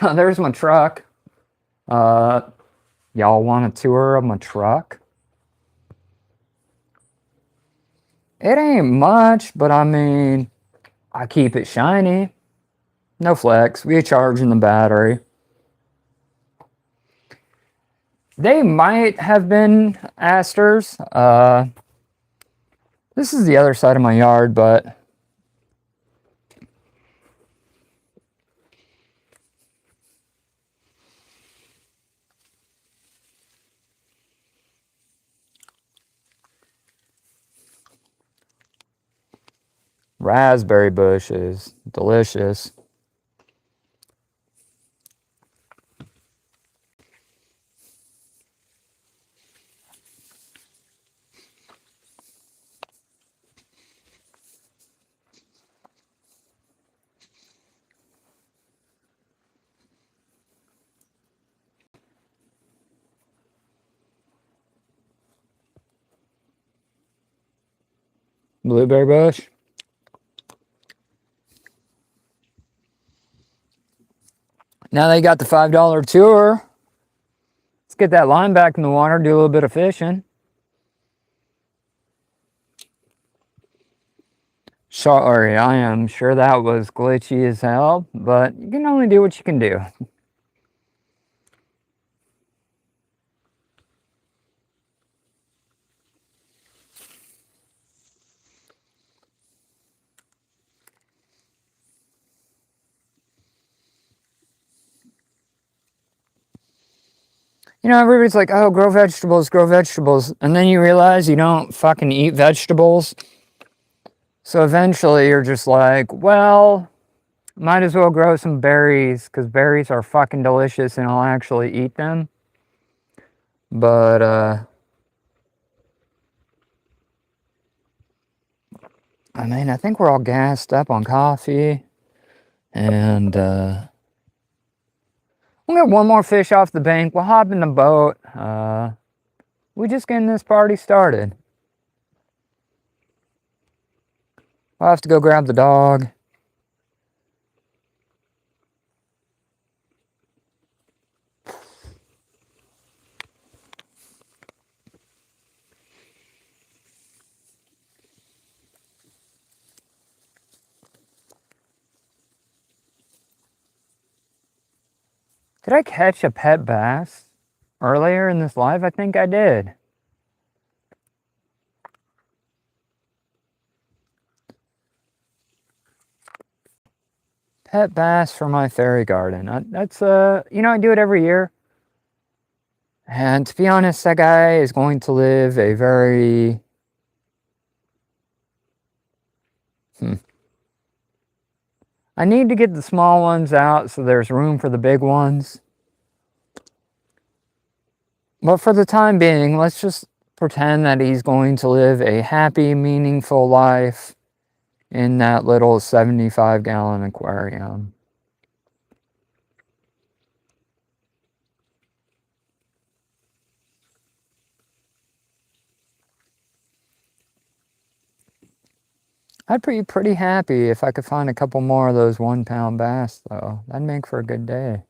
There's my truck. Y'all want a tour of my truck? It ain't much, but I mean, I keep it shiny. No flex. We charging the battery. They might have been asters. This is the other side of my yard, but raspberry bushes, delicious. Blueberry bush. Now they got the $5 tour. Let's get that line back in the water, do a little bit of fishing. Sorry, I am sure that was glitchy as hell, but you can only do what you can do. You know, everybody's like, oh, grow vegetables, grow vegetables. And then you realize you don't fucking eat vegetables. So eventually you're just like, well, might as well grow some berries, because berries are fucking delicious and I'll actually eat them. But, I mean, I think we're all gassed up on coffee. And, we'll get one more fish off the bank. We'll hop in the boat. We're just getting this party started. I'll have to go grab the dog. Did I catch a pet bass earlier in this live? I think I did. Pet bass for my fairy garden. That's, you know, I do it every year. And to be honest, that guy is going to live a very... I need to get the small ones out so there's room for the big ones. But for the time being, let's just pretend that he's going to live a happy, meaningful life in that little 75-gallon aquarium. I'd be pretty happy if I could find a couple more of those 1-pound bass, though. That'd make for a good day.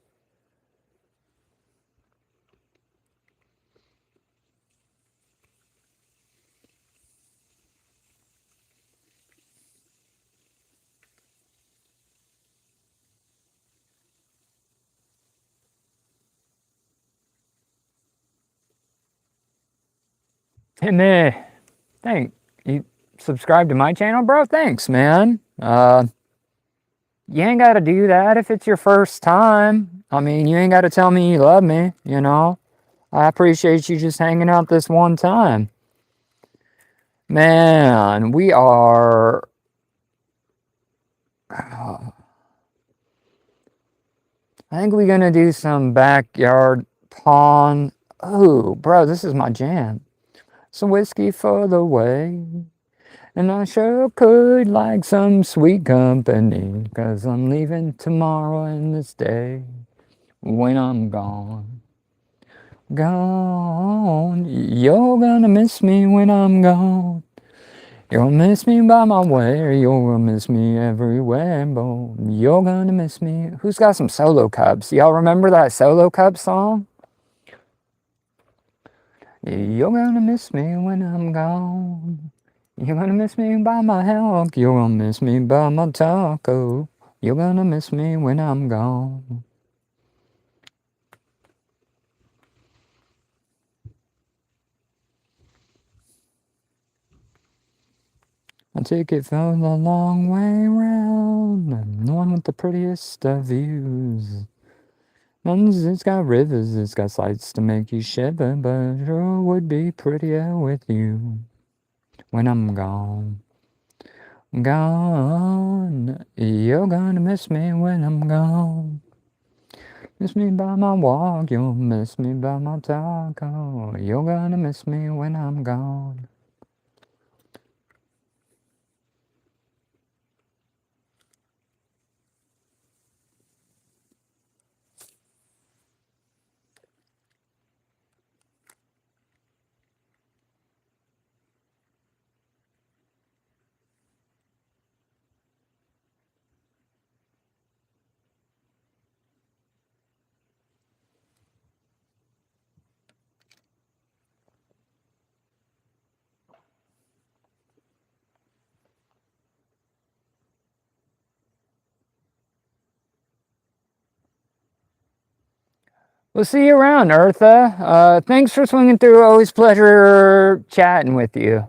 Hey, man. Thanks. You subscribe to my channel, bro? Thanks, man. You ain't got to do that if it's your first time. I mean, you ain't got to tell me you love me, you know? I appreciate you just hanging out this one time. Man, we are... I think we're going to do some backyard pond. Oh, bro, this is my jam. Some whiskey for the way. And I sure could like some sweet company, 'cause I'm leaving tomorrow and this day when I'm gone. Gone. You're gonna miss me when I'm gone. You'll miss me by my way, you're gonna miss me everywhere, but you're gonna miss me. Who's got some Solo Cups? Y'all remember that Solo Cup song? You're gonna miss me when I'm gone. You're gonna miss me by my help. You're gonna miss me by my taco. You're gonna miss me when I'm gone. I take it for the long way round. I'm the one with the prettiest of views. And it's got rivers, it's got sights to make you shiver, but it sure would be prettier with you when I'm gone. Gone. You're gonna miss me when I'm gone. Miss me by my walk, you'll miss me by my taco. You're gonna miss me when I'm gone. We'll see you around, Eartha. Thanks for swinging through. Always pleasure chatting with you.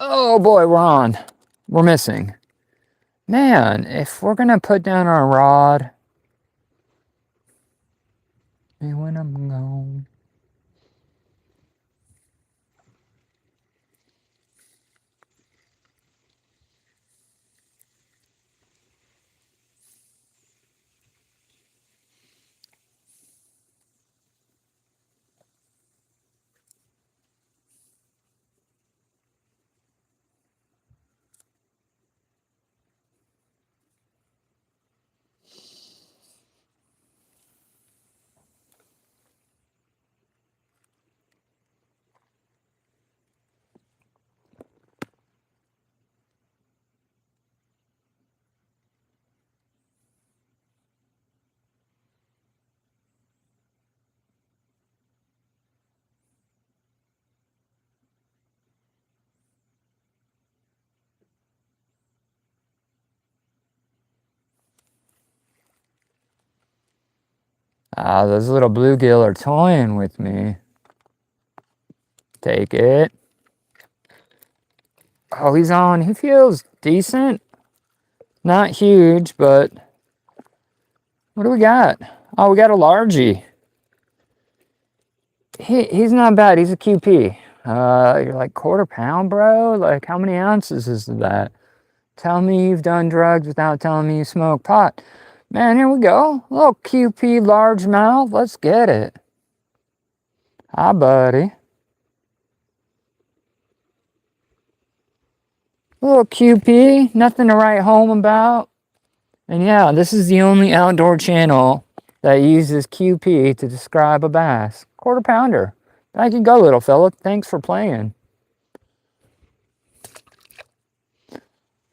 Oh boy, we're on. We're missing. Man, if we're gonna put down our rod, when I'm gone. Ah, those little bluegill are toying with me. Take it. Oh, he's on. He feels decent. Not huge, but what do we got? Oh, we got a largie. He's not bad. He's a QP. You're like, quarter pound, bro? Like, how many ounces is that? Tell me you've done drugs without telling me you smoke pot. Man, here we go. A little QP largemouth. Let's get it. Hi, buddy. A little QP. Nothing to write home about. And yeah, this is the only outdoor channel that uses QP to describe a bass. Quarter pounder. Back you go, little fella. Thanks for playing.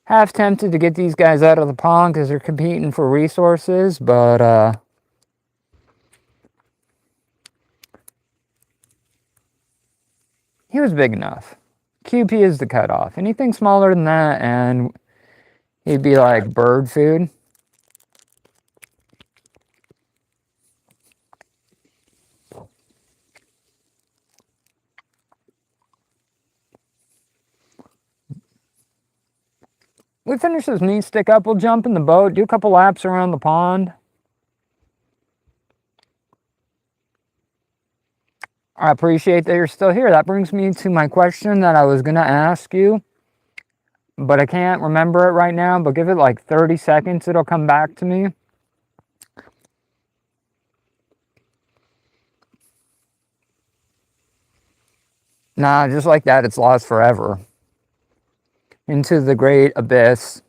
Half tempted to get these guys out of the pond because they're competing for resources, but he was big enough. QP is the cutoff. Anything smaller than that and he'd be like bird food. We finish this meat stick up, we'll jump in the boat, do a couple laps around the pond. I appreciate that you're still here. That brings me to my question that I was going to ask you, but I can't remember it right now, but give it like 30 seconds, it'll come back to me. Nah, just like that, it's lost forever. Into the great abyss.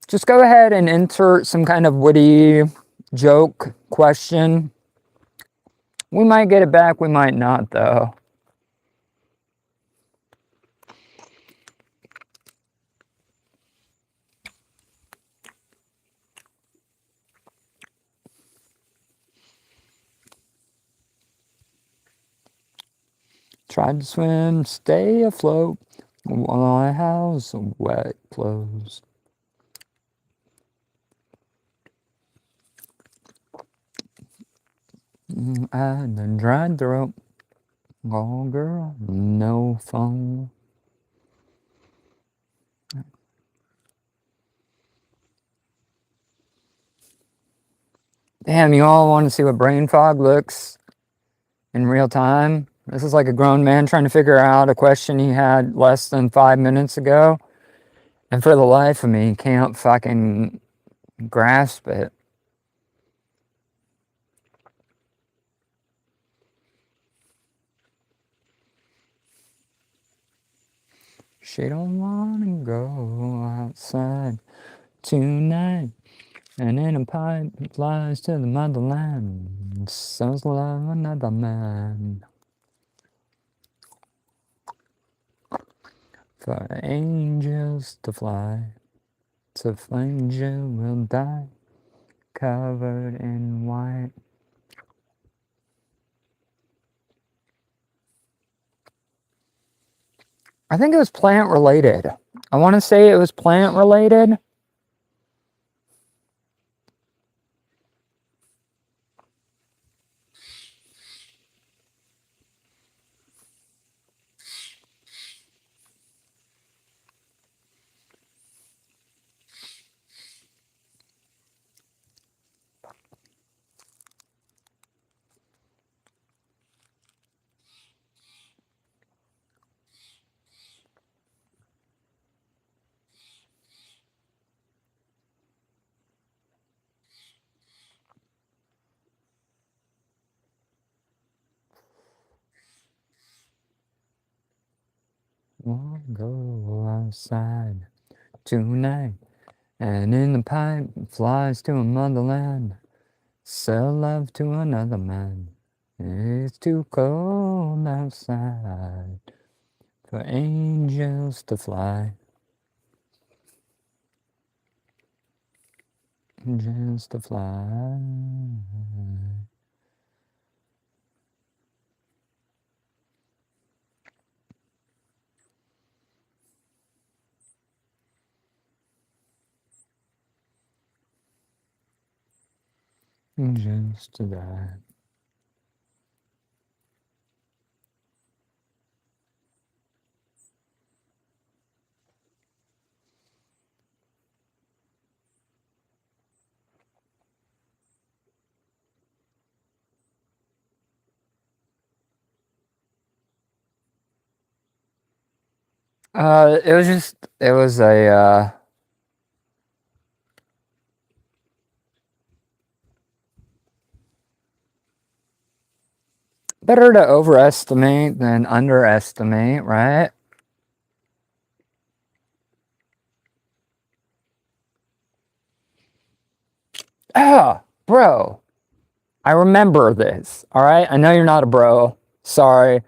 Just go ahead and insert some kind of witty joke question. We might get it back, we might not, though. Tried to swim, stay afloat, while I have some wet clothes. I done dried the rope. Oh, girl, no phone. Damn, you all want to see what brain fog looks in real time? This is like a grown man trying to figure out a question he had less than 5 minutes ago. And for the life of me, can't fucking grasp it. She don't wanna go outside tonight. And in a pipe flies to the motherland. Sounds like another man. For angels to fly, to find you will die, covered in white. I think it was plant related. I want to say it was plant related. We'll go outside tonight, and in the pipe flies to a motherland. Sell love to another man. It's too cold outside for angels to fly. Angels to fly. Just that. It was a, better to overestimate than underestimate, right? Ah, bro, I remember this, all right? I know you're not a bro. Sorry.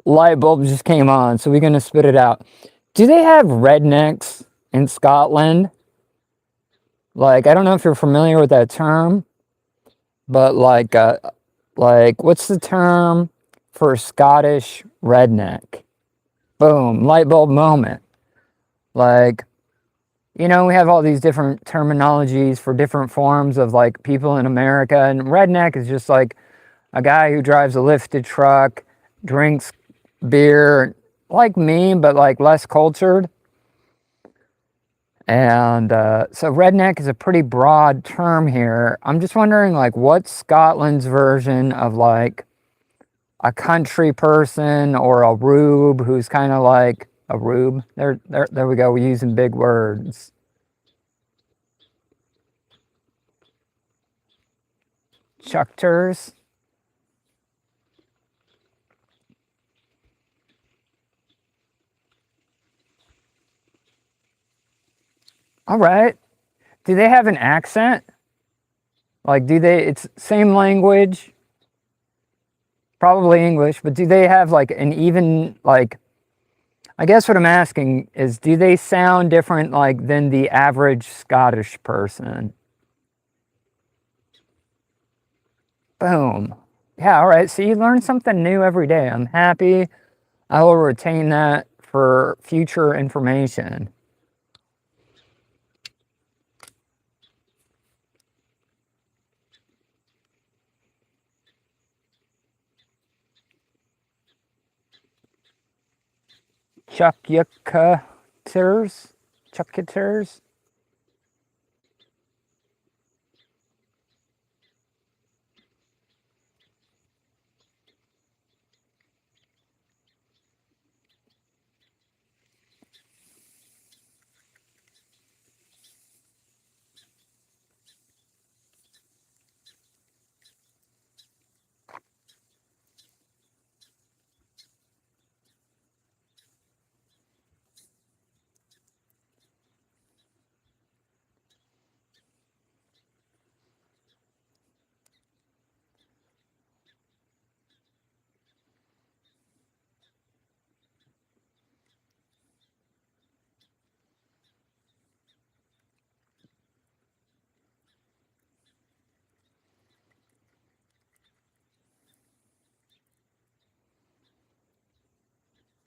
Light bulb just came on, so we're going to spit it out. Do they have rednecks in Scotland? Like, I don't know if you're familiar with that term, but like what's the term for Scottish redneck? Boom, light bulb moment. Like, you know, we have all these different terminologies for different forms of like people in America, and redneck is just like a guy who drives a lifted truck, drinks beer, like me, but like less cultured. And so redneck is a pretty broad term here. I'm just wondering, like, what's Scotland's version of like a country person or a rube who's kind of like a rube? There we go. We're using big words. Chuckters. All right. Do they have an accent? Like, do they? It's same language, probably English, but do they have like an even like? I guess what I'm asking is, do they sound different like than the average Scottish person? Boom. Yeah, all right. So you learn something new every day. I'm happy. I will retain that for future information. Chuckaters? Chuckaters?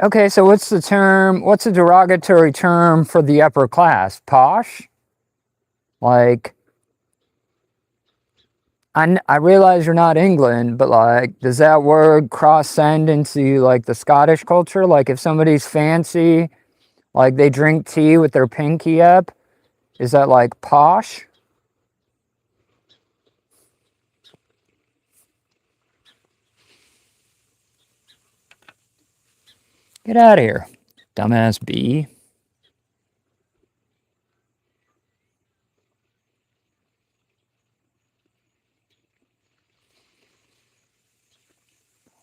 Okay, so what's the term? What's a derogatory term for the upper class? Posh? Like, I realize you're not England, but like, does that word cross-send into like the Scottish culture? Like, if somebody's fancy, like they drink tea with their pinky up, is that like posh? Get out of here, dumbass bee.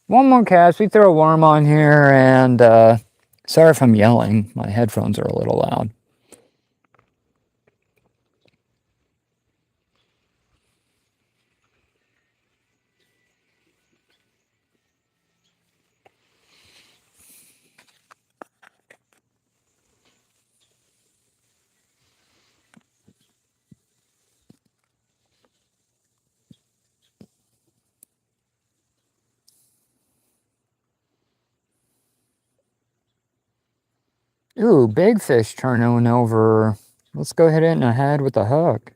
One more cast. We throw a worm on here, and sorry if I'm yelling. My headphones are a little loud. Ooh, big fish turning over. Let's go ahead and ahead with the hook.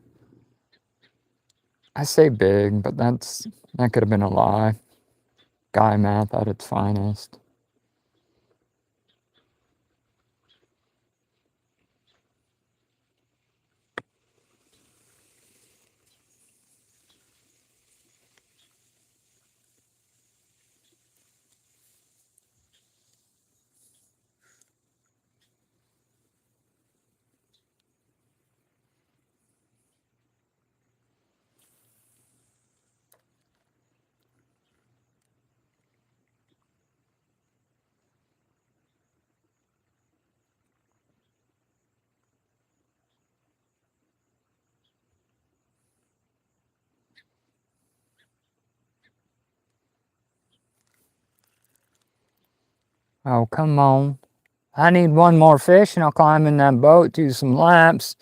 I say big, but that could have been a lie. Guy math at its finest. Oh, come on. I need one more fish and I'll climb in that boat, do some laps,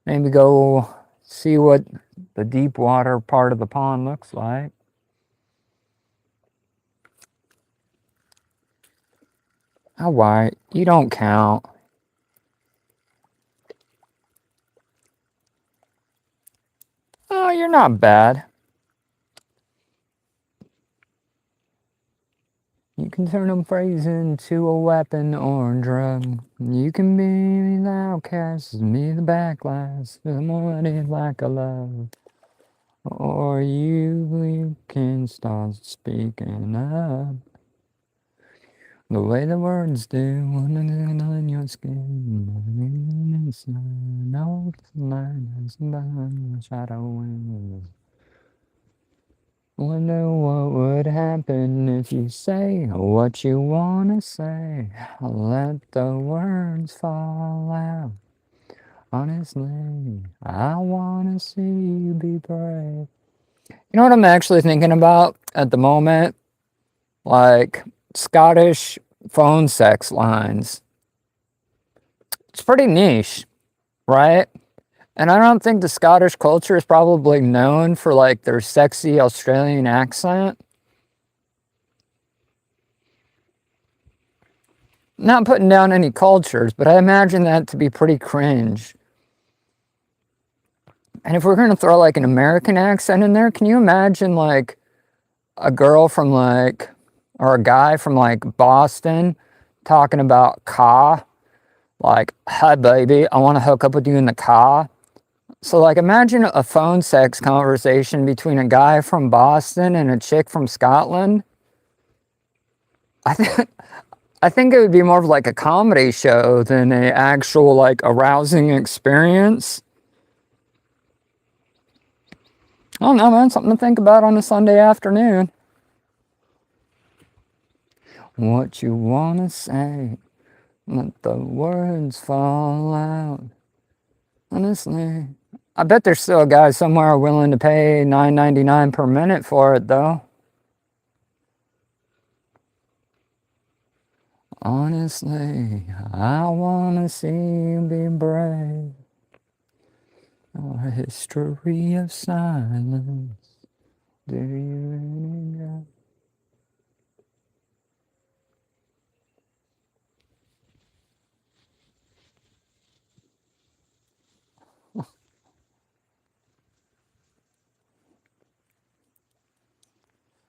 maybe go see what the deep water part of the pond looks like. Oh, why? You don't count. Oh, you're not bad. You can turn a phrase into a weapon or a drug. You can be the outcast, me the backlash, somebody like a love. Or you can start speaking up. The way the words do, on your skin, no line behind the shadow. Wonder what would happen if you say what you wanna say. Let the words fall out. Honestly, I wanna see you be brave. You know what I'm actually thinking about at the moment? Like Scottish phone sex lines. It's pretty niche, right? And I don't think the Scottish culture is probably known for like their sexy Australian accent. Not putting down any cultures, but I imagine that to be pretty cringe. And if we're going to throw like an American accent in there, can you imagine like a girl from like, or a guy from like Boston talking about car? Like, hi baby, I want to hook up with you in the car. So like imagine a phone sex conversation between a guy from Boston and a chick from Scotland. I think I think it would be more of like a comedy show than a actual like arousing experience. I don't know, man. Something to think about on a Sunday afternoon. What you wanna say? Let the words fall out. Honestly, I bet there's still a guy somewhere willing to pay $9.99 per minute for it, though. Honestly, I wanna see you be brave. A history of silence. Do you really know?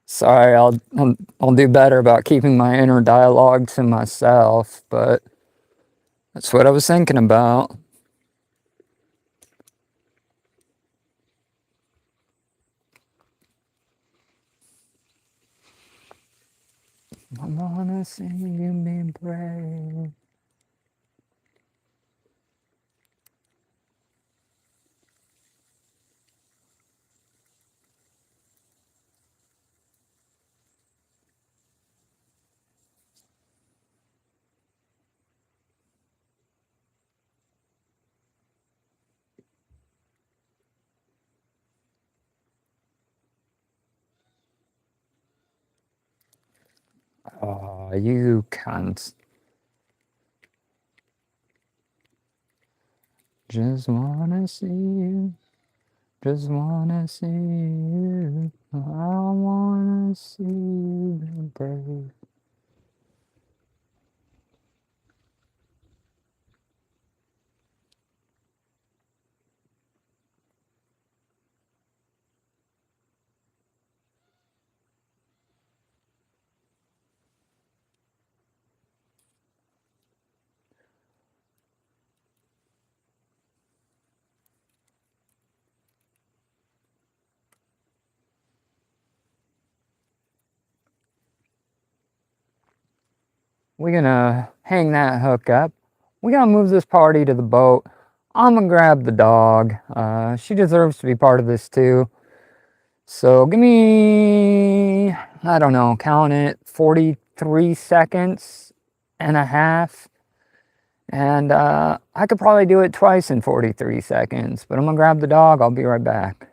Sorry, I'll do better about keeping my inner dialogue to myself, but that's what I was thinking about. I wanna see you be brave. Oh, you can't. Just wanna see you. Just wanna see you. I wanna see you be brave. We're gonna hang that hook up. We gotta move this party to the boat. I'm gonna grab the dog. She deserves to be part of this too. So give me, I don't know, count it, 43 seconds and a half. And I could probably do it twice in 43 seconds, but I'm gonna grab the dog. I'll be right back.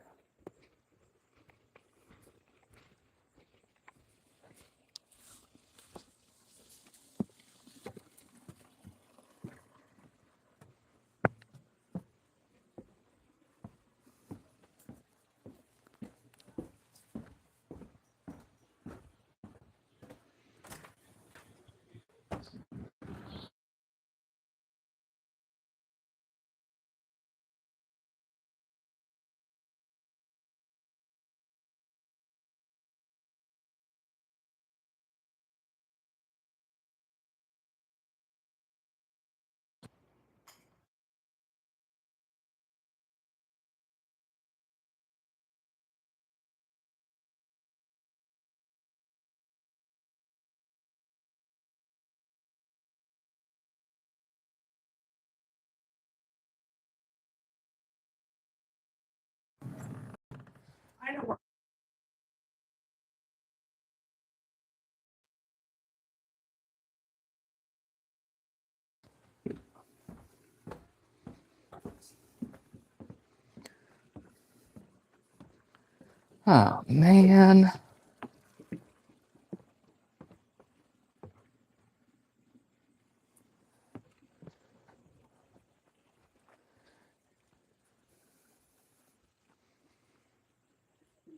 Oh man.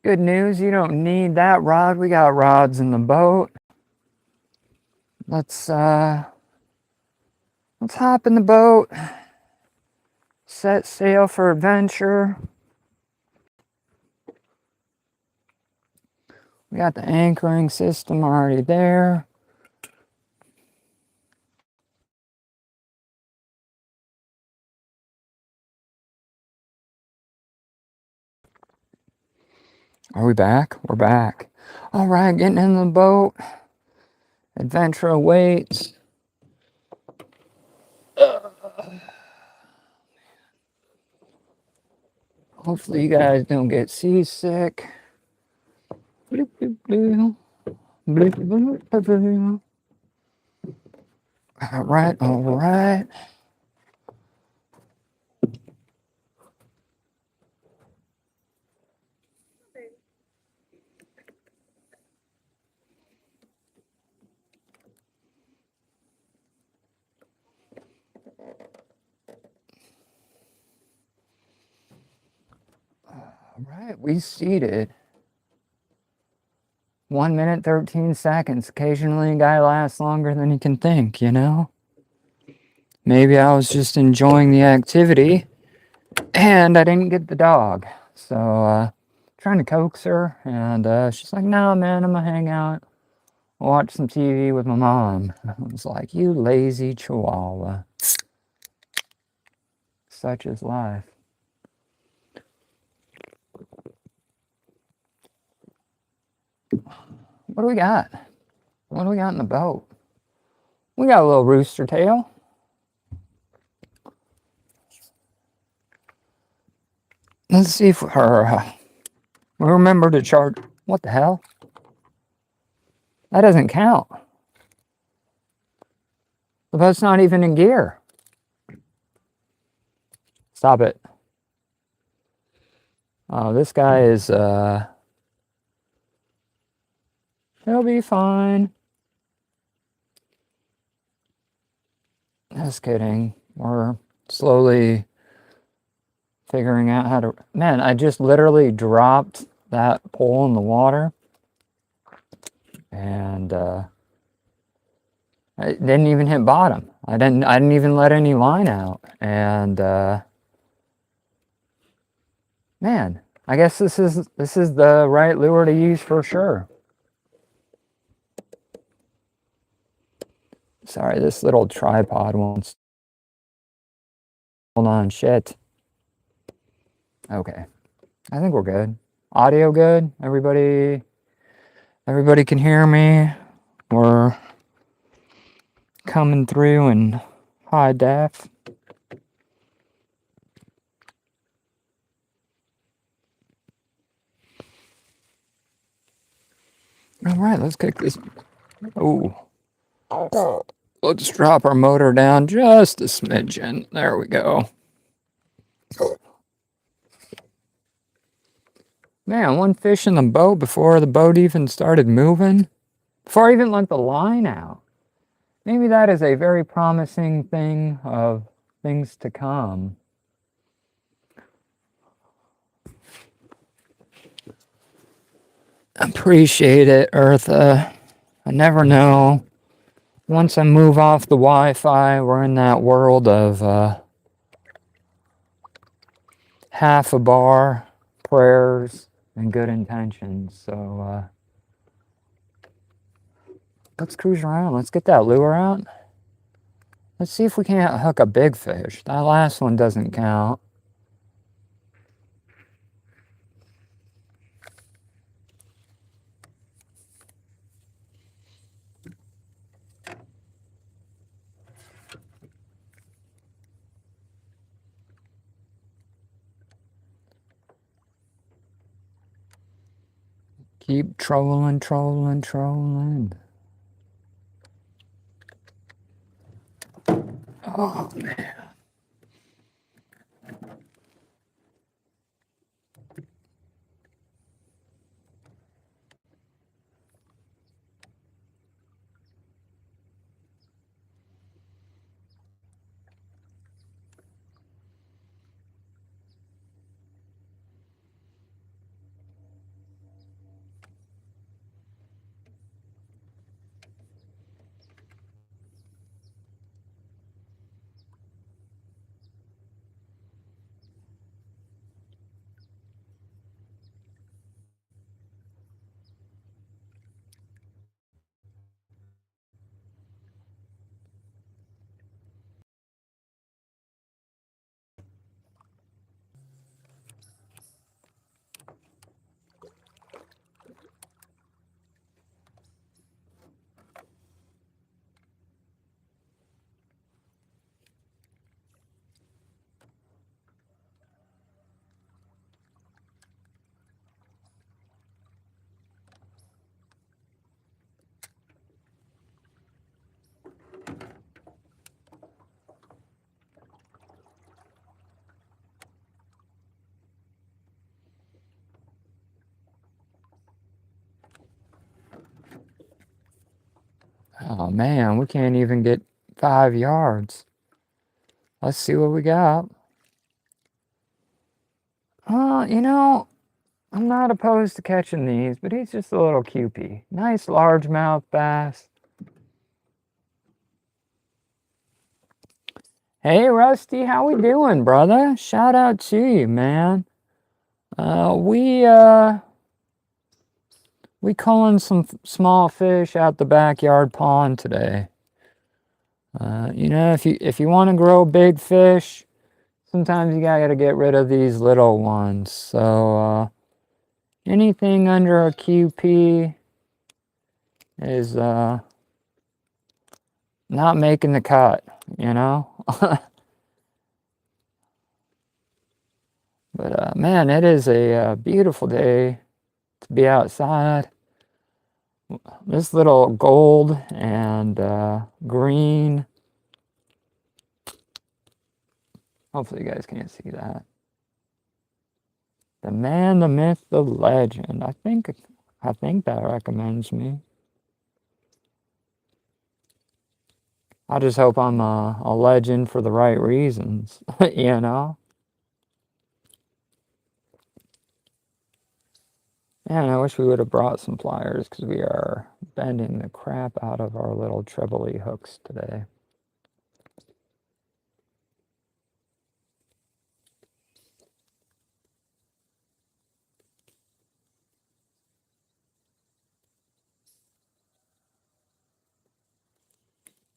Good news, you don't need that rod. We got rods in the boat. Let's hop in the boat. Set sail for adventure. We got the anchoring system already there. Are we back? We're back. All right, getting in the boat. Adventure awaits. Hopefully you guys don't get seasick. Bloop, bloop, bloop. Bloop, bloop, bloop, bloop. All right, all right. All right, we seated. 1 minute, 13 seconds. Occasionally a guy lasts longer than you can think, you know? Maybe I was just enjoying the activity and I didn't get the dog. So, trying to coax her and she's like, no, man, I'm gonna hang out, watch some TV with my mom. I was like, you lazy chihuahua. Such is life. What do we got? What do we got in the boat? We got a little rooster tail. Let's see if we remember to charge. What the hell? That doesn't count. The boat's not even in gear. Stop it. Oh, this guy is, he'll be fine. Just kidding. We're slowly figuring out how to... Man, I just literally dropped that pole in the water. And, it didn't even hit bottom. I didn't even let any line out. And, man, I guess this is the right lure to use for sure. Sorry, this little tripod won't hold on. Shit. Okay, I think we're good. Audio good? Everybody can hear me? We're coming through in high def. All right, let's kick this. Oh, let's drop our motor down just a smidgen. There we go. Man, one fish in the boat before the boat even started moving. Before I even let the line out. Maybe that is a very promising thing of things to come. Appreciate it, Eartha. I never know. Once I move off the Wi-Fi, we're in that world of half a bar, prayers, and good intentions. So let's cruise around. Let's get that lure out. Let's see if we can't hook a big fish. That last one doesn't count. Keep trolling, trolling, trolling. Oh, man. Oh man, we can't even get 5 yards. Let's see what we got. You know, I'm not opposed to catching these, but he's just a little cupie. Nice largemouth bass. Hey Rusty, how we doing, brother? Shout out to you, man. We calling some small fish out the backyard pond today. You know, if you want to grow big fish, sometimes you gotta get rid of these little ones. So anything under a QP is not making the cut, you know. But man, it is a beautiful day to be outside. This little gold and green. Hopefully you guys can't see that. The man, the myth, the legend. I think that recommends me. I just hope I'm a legend for the right reasons, you know? Man, I wish we would have brought some pliers because we are bending the crap out of our little treble hooks today.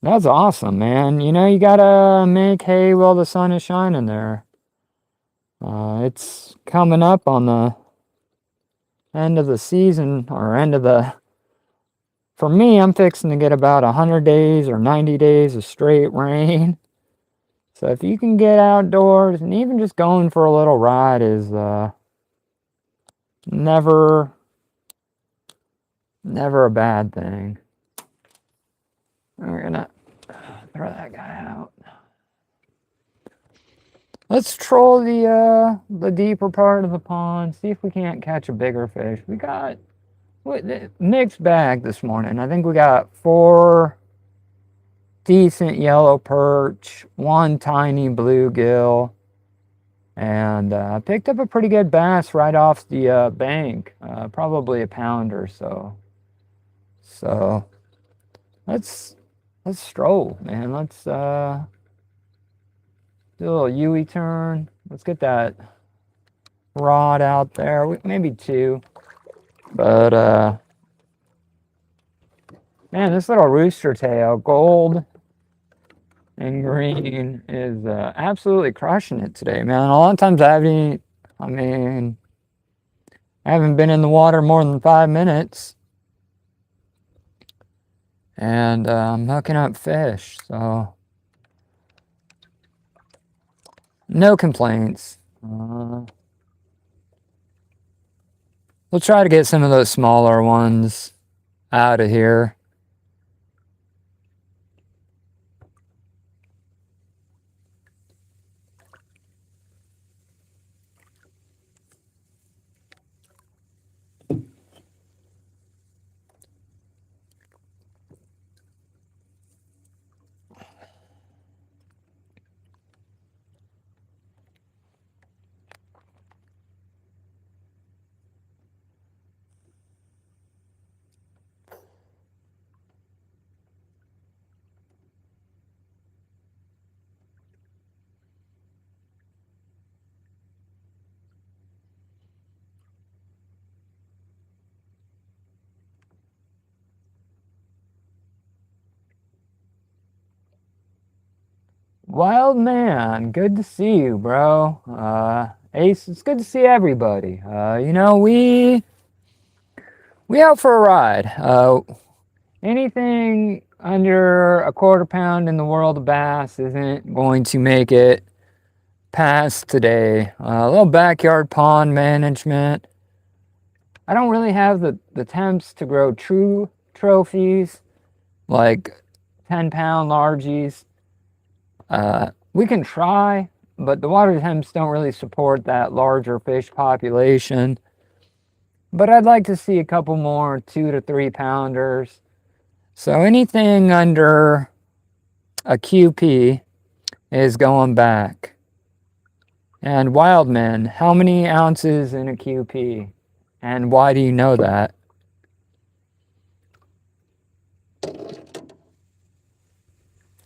That's awesome, man. You know, you gotta make hay while the sun is shining there. It's coming up on the end of the season, or end of the for me, I'm fixing to get about 100 days or 90 days of straight rain. So if you can get outdoors, and even just going for a little ride is never a bad thing. We're gonna throw that guy out. Let's troll the deeper part of the pond, see if we can't catch a bigger fish. We got mixed bag this morning. I think we got 4 decent yellow perch, 1 tiny bluegill, and picked up a pretty good bass right off the bank, probably a pound or so. So let's stroll, man. Let's do a little U-turn. Let's get that rod out there. Maybe 2. But man, this little rooster tail, gold and green, is absolutely crushing it today, man. A lot of times I haven't been in the water more than 5 minutes, and I'm hooking up fish, so no complaints. We'll try to get some of those smaller ones out of here. Wild man, good to see you, bro. Ace, it's good to see everybody. You know, we out for a ride. Anything under a quarter pound in the world of bass isn't going to make it past today. A little backyard pond management. I don't really have the temps to grow true trophies like 10-pound largies. We can try, but the water temps don't really support that larger fish population. But I'd like to see a couple more 2 to 3 pounders. So anything under a QP is going back. And Wildman, how many ounces in a QP? And why do you know that?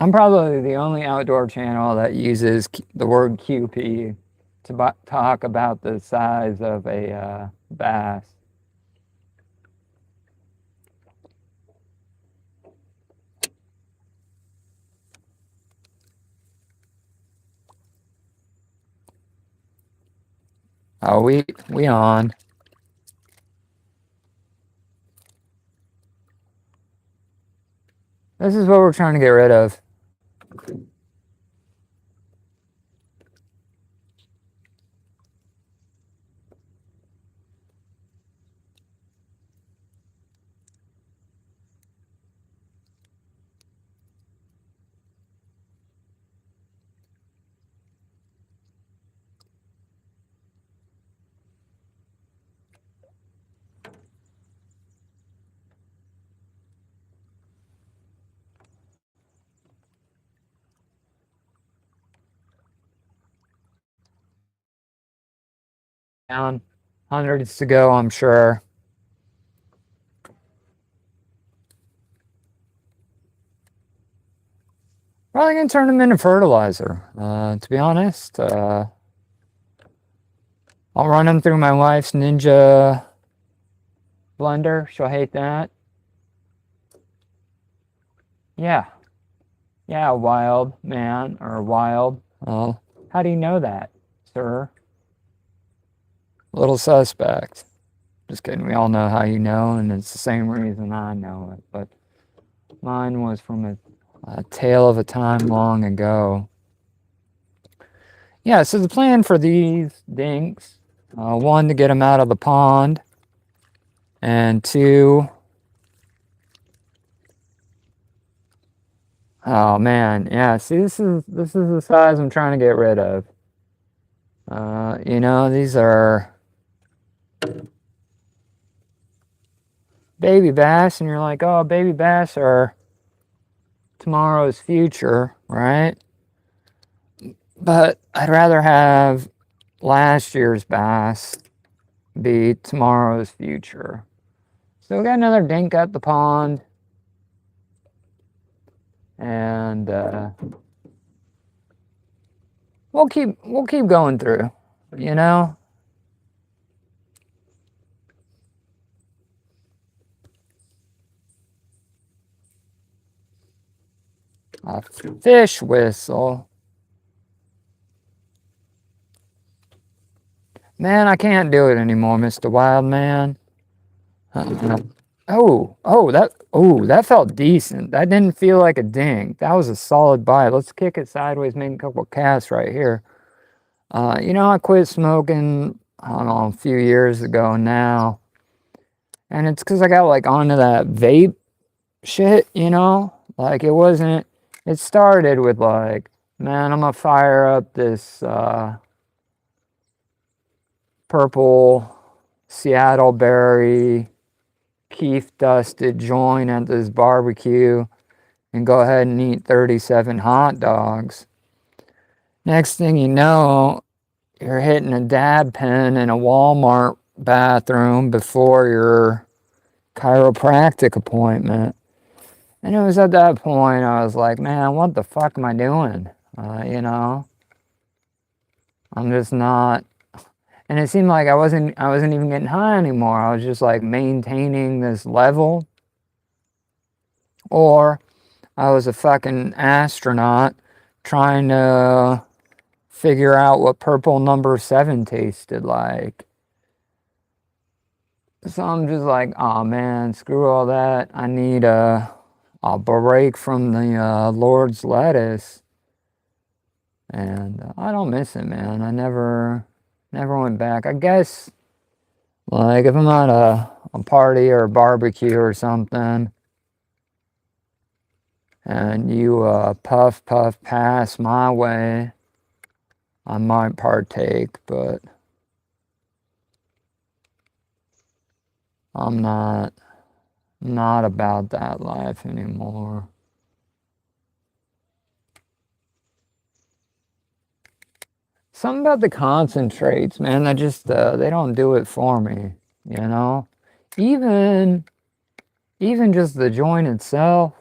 I'm probably the only outdoor channel that uses the word QP to talk about the size of a bass. Oh, we on. This is what we're trying to get rid of. Down. Hundreds to go, I'm sure. Probably gonna turn them into fertilizer. To be honest, I'll run them through my wife's Ninja blender. She'll hate that. Yeah, wild man or wild. Oh, how do you know that, sir? Little suspect. Just kidding. We all know how you know, and it's the same reason I know it. But mine was from a tale of a time long ago. Yeah, so the plan for these dinks, one, to get them out of the pond, and two, oh man, yeah, see, this is the size I'm trying to get rid of. You know, these are baby bass, and you're like, oh, baby bass are tomorrow's future, right? But I'd rather have last year's bass be tomorrow's future. So we got another dink at the pond, and we'll keep going through, you know. A fish whistle. Man, I can't do it anymore, Mr. Wildman. That felt decent. That didn't feel like a dink. That was a solid bite. Let's kick it sideways, make a couple casts right here. You know, I quit smoking, I don't know, a few years ago now. And it's because I got like onto that vape shit, you know? Like it started with like, man, I'm gonna fire up this purple Seattle berry keef dusted joint at this barbecue and go ahead and eat 37 hot dogs. Next thing you know, you're hitting a dab pen in a Walmart bathroom before your chiropractic appointment. And it was at that point I was like, man, what the fuck am I doing? You know, I'm just not. And it seemed like I wasn't even getting high anymore. I was just like maintaining this level. Or I was a fucking astronaut trying to figure out what purple number 7 tasted like. So I'm just like, oh man, screw all that. I need a break from the Lord's lettuce. And I don't miss it, man. I never went back. I guess, like, if I'm at a party or a barbecue or something, and you puff pass my way, I might partake, but I'm not about that life anymore. Something about the concentrates, man, I just, they don't do it for me, you know? Even just the joint itself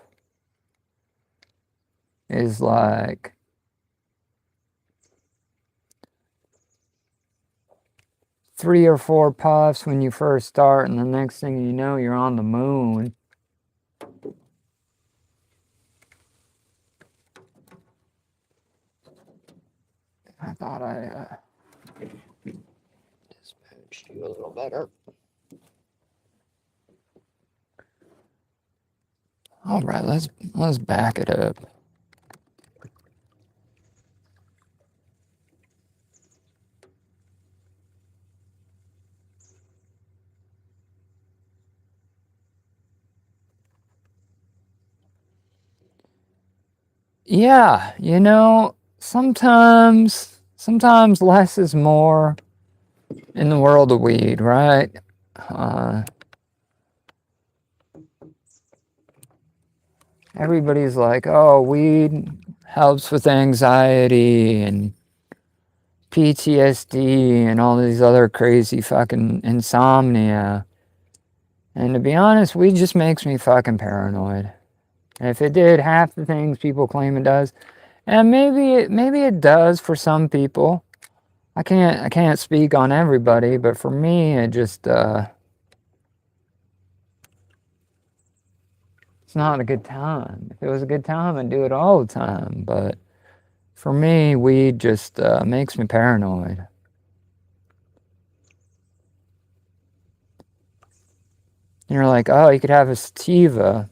is like 3 or 4 puffs when you first start, and the next thing you know, you're on the moon. I thought I dispatched you a little better. All right, let's back it up. Yeah, you know, sometimes less is more in the world of weed, right? Everybody's like, oh, weed helps with anxiety and PTSD and all these other crazy fucking insomnia. And to be honest, weed just makes me fucking paranoid. And if it did half the things people claim it does, and maybe it does for some people. I can't speak on everybody, but for me, it just it's not a good time. If it was a good time, I'd do it all the time. But for me, weed just makes me paranoid. you're like, oh, you could have a sativa.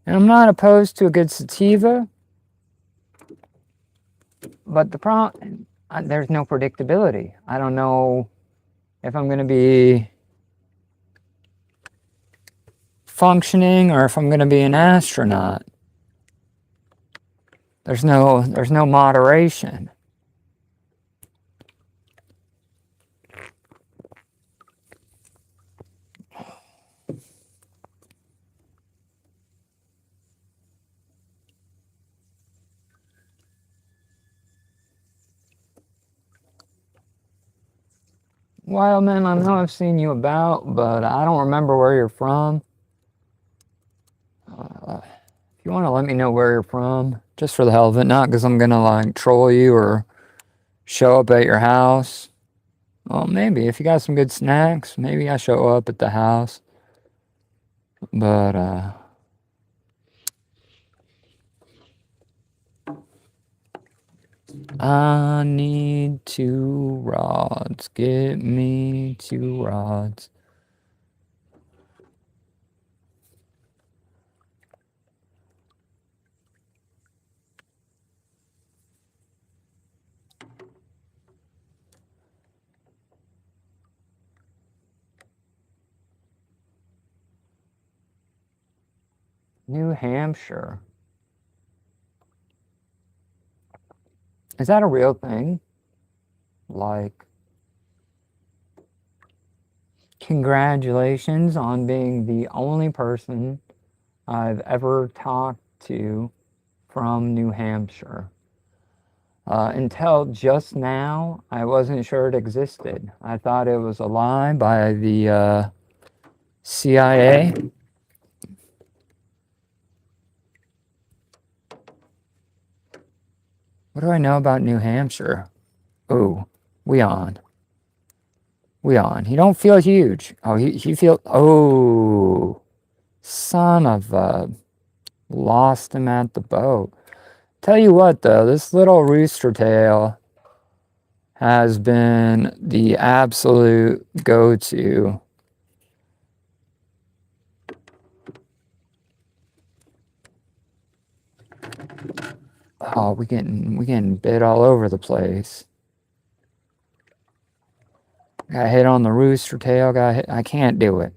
And I'm not opposed to a good sativa, but the problem, there's no predictability. I don't know if I'm going to be functioning or if I'm going to be an astronaut. There's no moderation. Wildman, I know I've seen you about, but I don't remember where you're from. If you want to let me know where you're from, just for the hell of it, not because I'm going to like troll you or show up at your house. Well, maybe if you got some good snacks, maybe I show up at the house. But I need 2 rods. Get me 2 rods. New Hampshire. Is that a real thing? Like, congratulations on being the only person I've ever talked to from New Hampshire. Until just now, I wasn't sure it existed. I thought it was a lie by the CIA. What do I know about New Hampshire? Ooh, we on. We on. He don't feel huge. Oh, he feel... Oh, son of a... Lost him at the boat. Tell you what, though, this little rooster tail has been the absolute go-to. Oh, we getting bit all over the place. Got hit on the rooster tail. Got hit. I can't do it.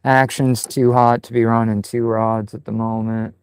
Action's too hot to be running 2 rods at the moment.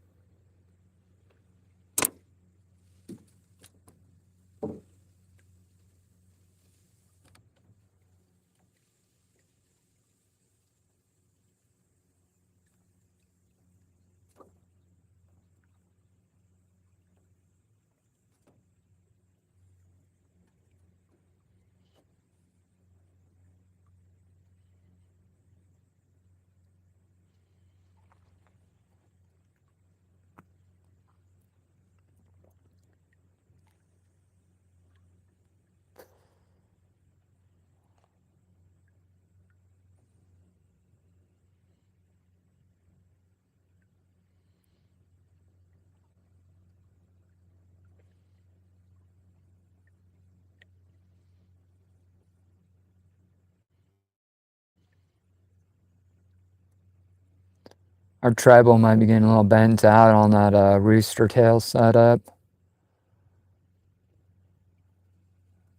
Our treble might be getting a little bent out on that rooster tail setup.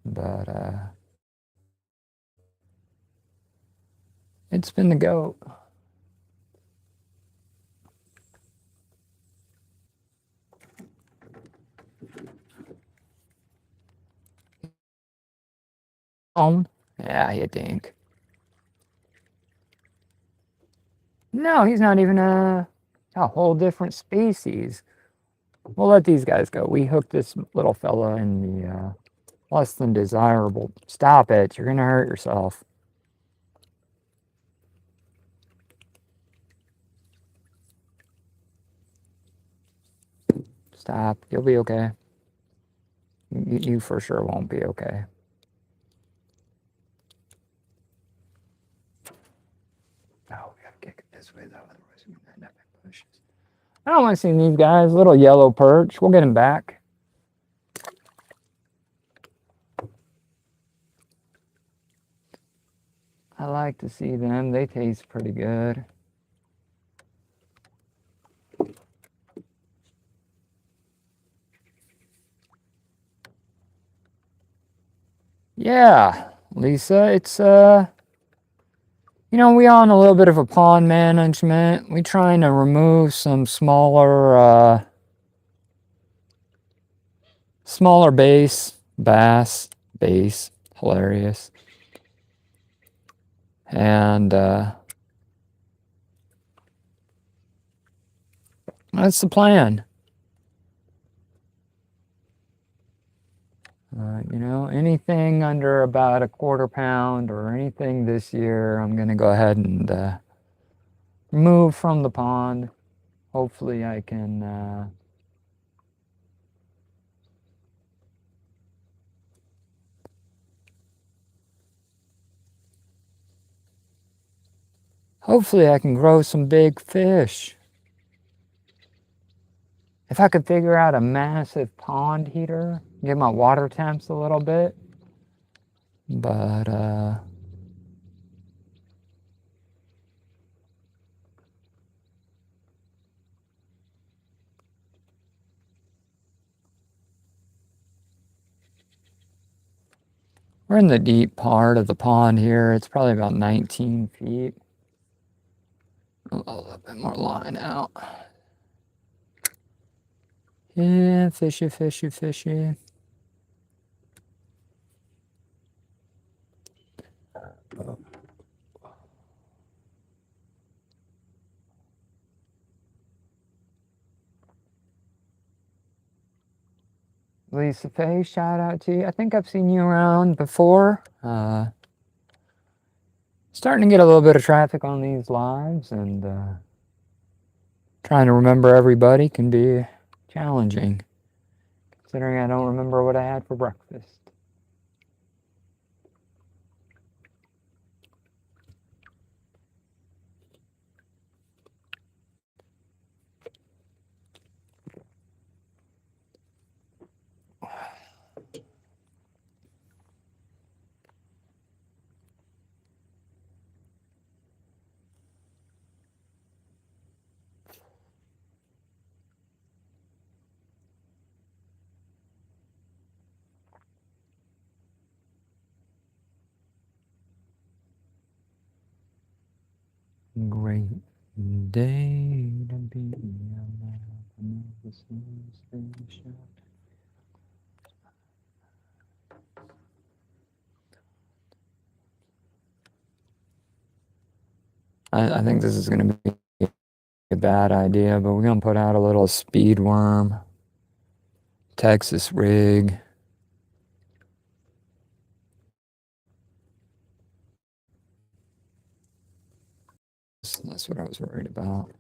But it's been the goat. On? Yeah, you think. No, he's not even a whole different species. We'll let these guys go. We hooked this little fella in the less than desirable. Stop it. You're going to hurt yourself. Stop. You'll be okay. You for sure won't be okay. Oh, we gotta kick it this way though, otherwise we're gonna end up in bushes. I don't want to see these guys. Little yellow perch. We'll get him back. I like to see them. They taste pretty good. Yeah, Lisa, it's you know, we on a little bit of a pond management. We trying to remove some smaller bass, hilarious. And that's the plan. You know, anything under about a quarter pound or anything this year, I'm going to go ahead and remove from the pond. Hopefully I can grow some big fish. If I could figure out a massive pond heater, get my water temps a little bit. But we're in the deep part of the pond here. It's probably about 19 feet. A little bit more line out. Yeah, fishy, fishy, fishy. Lisa Faye, shout out to you. I think I've seen you around before. Starting to get a little bit of traffic on these lives, and trying to remember everybody can be challenging, considering I don't remember what I had for breakfast. Great day to be alive. I think this is going to be a bad idea, but we're going to put out a little speed worm, Texas rig. That's what I was worried about.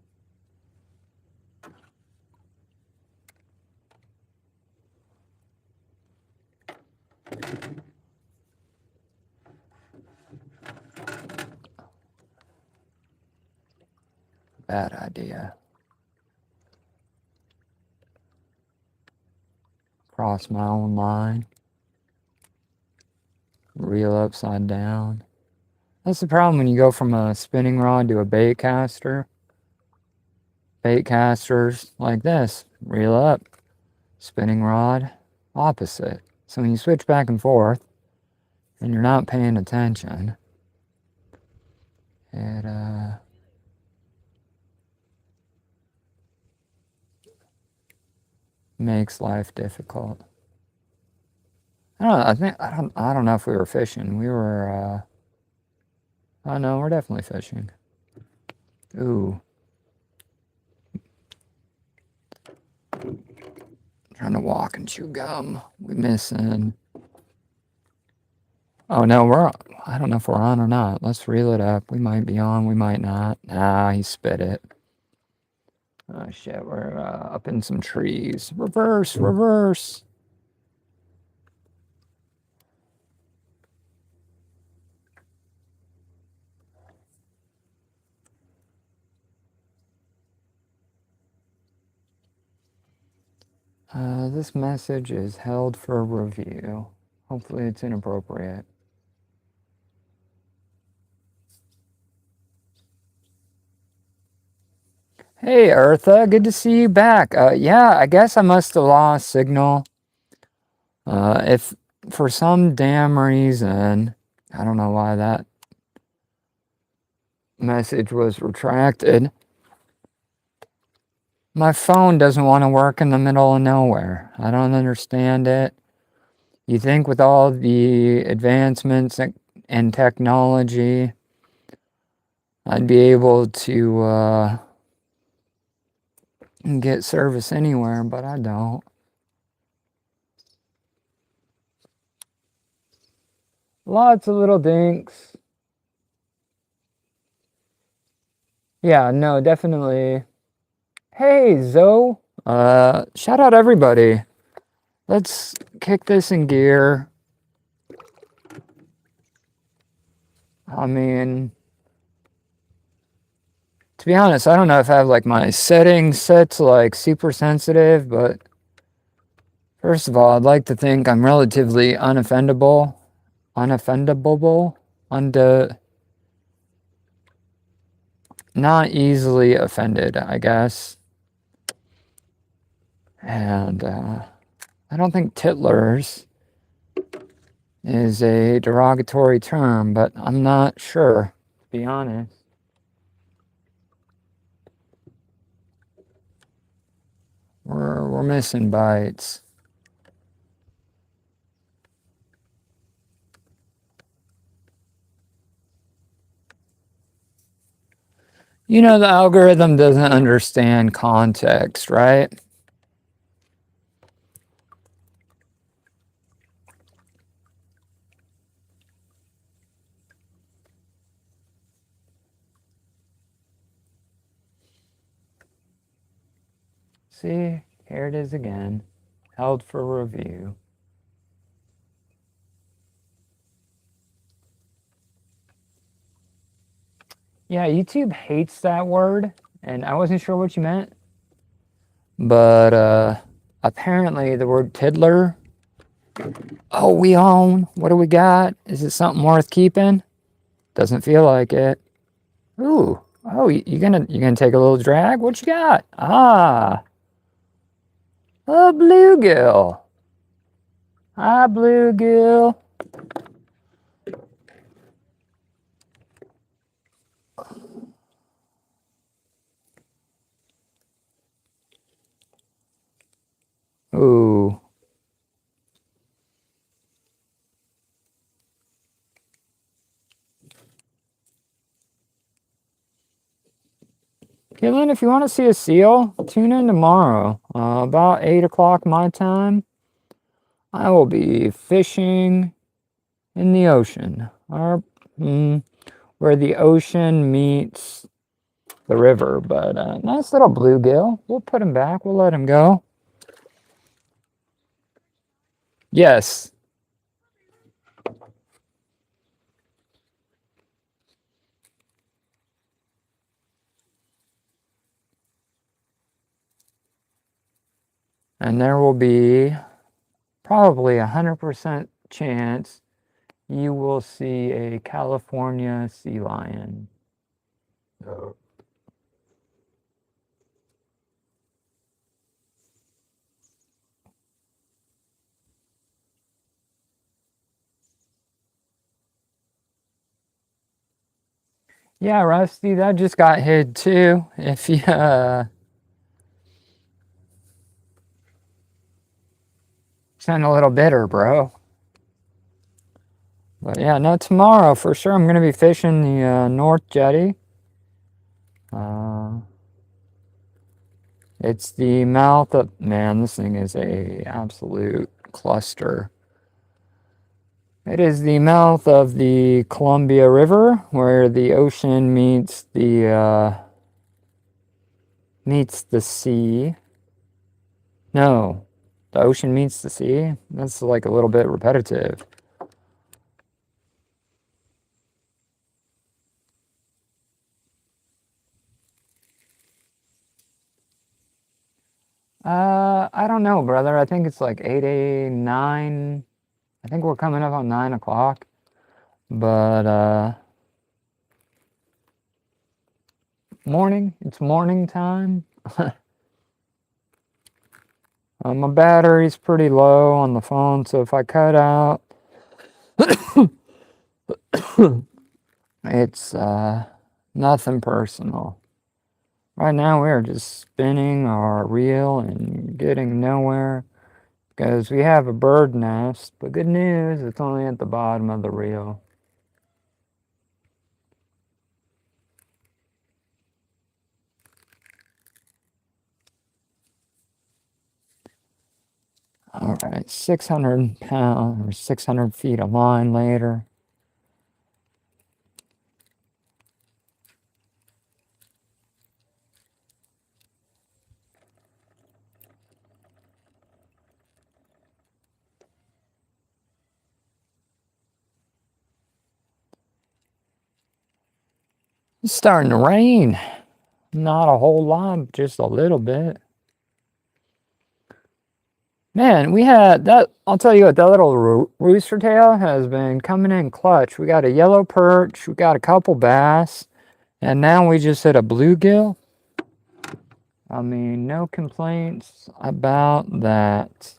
Bad idea. Cross my own line. Reel upside down. That's the problem when you go from a spinning rod to a bait caster. Bait casters like this, reel up, spinning rod, opposite. So when you switch back and forth and you're not paying attention, it makes life difficult. I don't know if we were fishing. We were oh no, we're definitely fishing. Ooh. Trying to walk and chew gum. We missing. Oh no, I don't know if we're on or not. Let's reel it up. We might be on, we might not. Nah, he spit it. Oh shit, we're up in some trees. Reverse, reverse. This message is held for review. Hopefully it's inappropriate. Hey, Eartha, good to see you back. Yeah, I guess I must have lost signal. If for some damn reason, I don't know why that message was retracted. My phone doesn't want to work in the middle of nowhere. I don't understand it. You think with all the advancements and technology, I'd be able to get service anywhere, but I don't. Lots of little dinks. Yeah, no, definitely. Hey, Zoe. Shout out everybody. Let's kick this in gear. I mean, to be honest, I don't know if I have like my settings set to like super sensitive, but first of all, I'd like to think I'm relatively unoffendable, not easily offended, I guess. And I don't think titlers is a derogatory term, but I'm not sure, to be honest. We're missing bites. You know, the algorithm doesn't understand context, right? See, here it is again, held for review. Yeah, YouTube hates that word, and I wasn't sure what you meant. But apparently the word tiddler. Oh, we own. What do we got? Is it something worth keeping? Doesn't feel like it. Ooh. Oh, you gonna take a little drag? What you got? Ah, a bluegill. Ah, bluegill. Ooh. Caitlin, if you want to see a seal, tune in tomorrow. About 8 o'clock my time. I will be fishing in the ocean. Or, where the ocean meets the river. But nice little bluegill. We'll put him back. We'll let him go. Yes. And there will be probably 100% chance you will see a California sea lion. Yeah, Rusty, that just got hit too. If you sound a little bitter, bro. But yeah, no, tomorrow for sure I'm gonna be fishing the North Jetty. It's the mouth of, man, this thing is a absolute cluster. It is the mouth of the Columbia River, where the ocean meets the sea. No, the ocean meets the sea. That's like a little bit repetitive. I don't know, brother. I think it's like 8, 9. I think we're coming up on 9 o'clock. But morning. It's morning time. My battery's pretty low on the phone, so if I cut out, it's nothing personal. Right now we're just spinning our reel and getting nowhere because we have a bird nest, but good news, it's only at the bottom of the reel. All right, 600 pounds or 600 feet of line later. It's starting to rain. Not a whole lot, just a little bit. Man, we had that. I'll tell you what, that little rooster tail has been coming in clutch. We got a yellow perch, we got a couple bass, and now we just hit a bluegill. I mean, no complaints about that.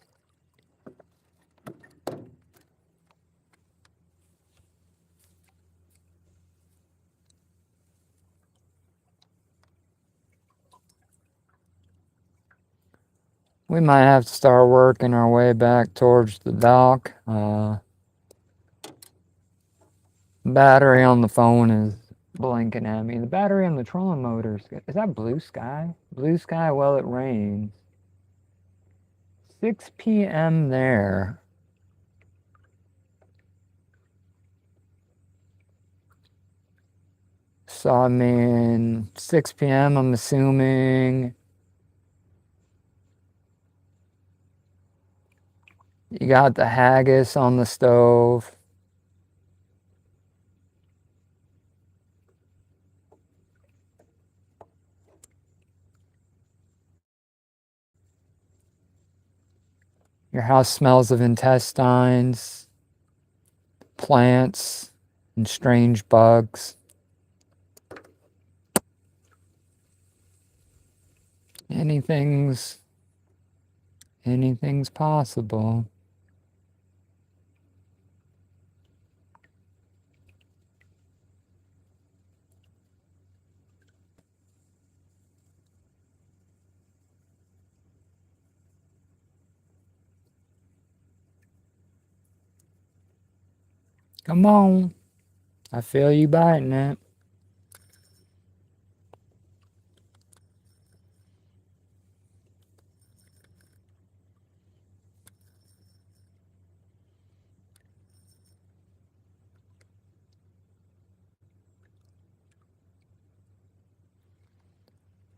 We might have to start working our way back towards the dock. Battery on the phone is blinking at me. The battery on the trolling motor is that blue sky? Blue sky while it rains. 6 p.m. there. So I mean, 6 p.m. I'm assuming you got the haggis on the stove. Your house smells of intestines, plants, and strange bugs. Anything's possible. Come on. I feel you biting it.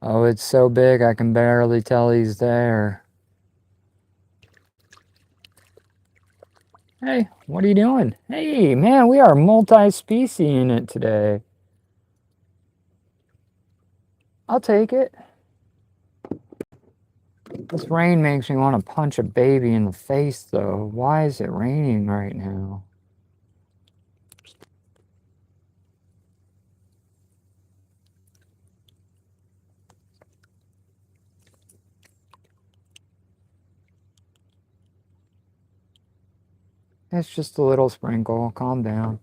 Oh, it's so big I can barely tell he's there. Hey, what are you doing? Hey, man, we are multi-species in it today. I'll take it. This rain makes me want to punch a baby in the face, though. Why is it raining right now? It's just a little sprinkle. Calm down.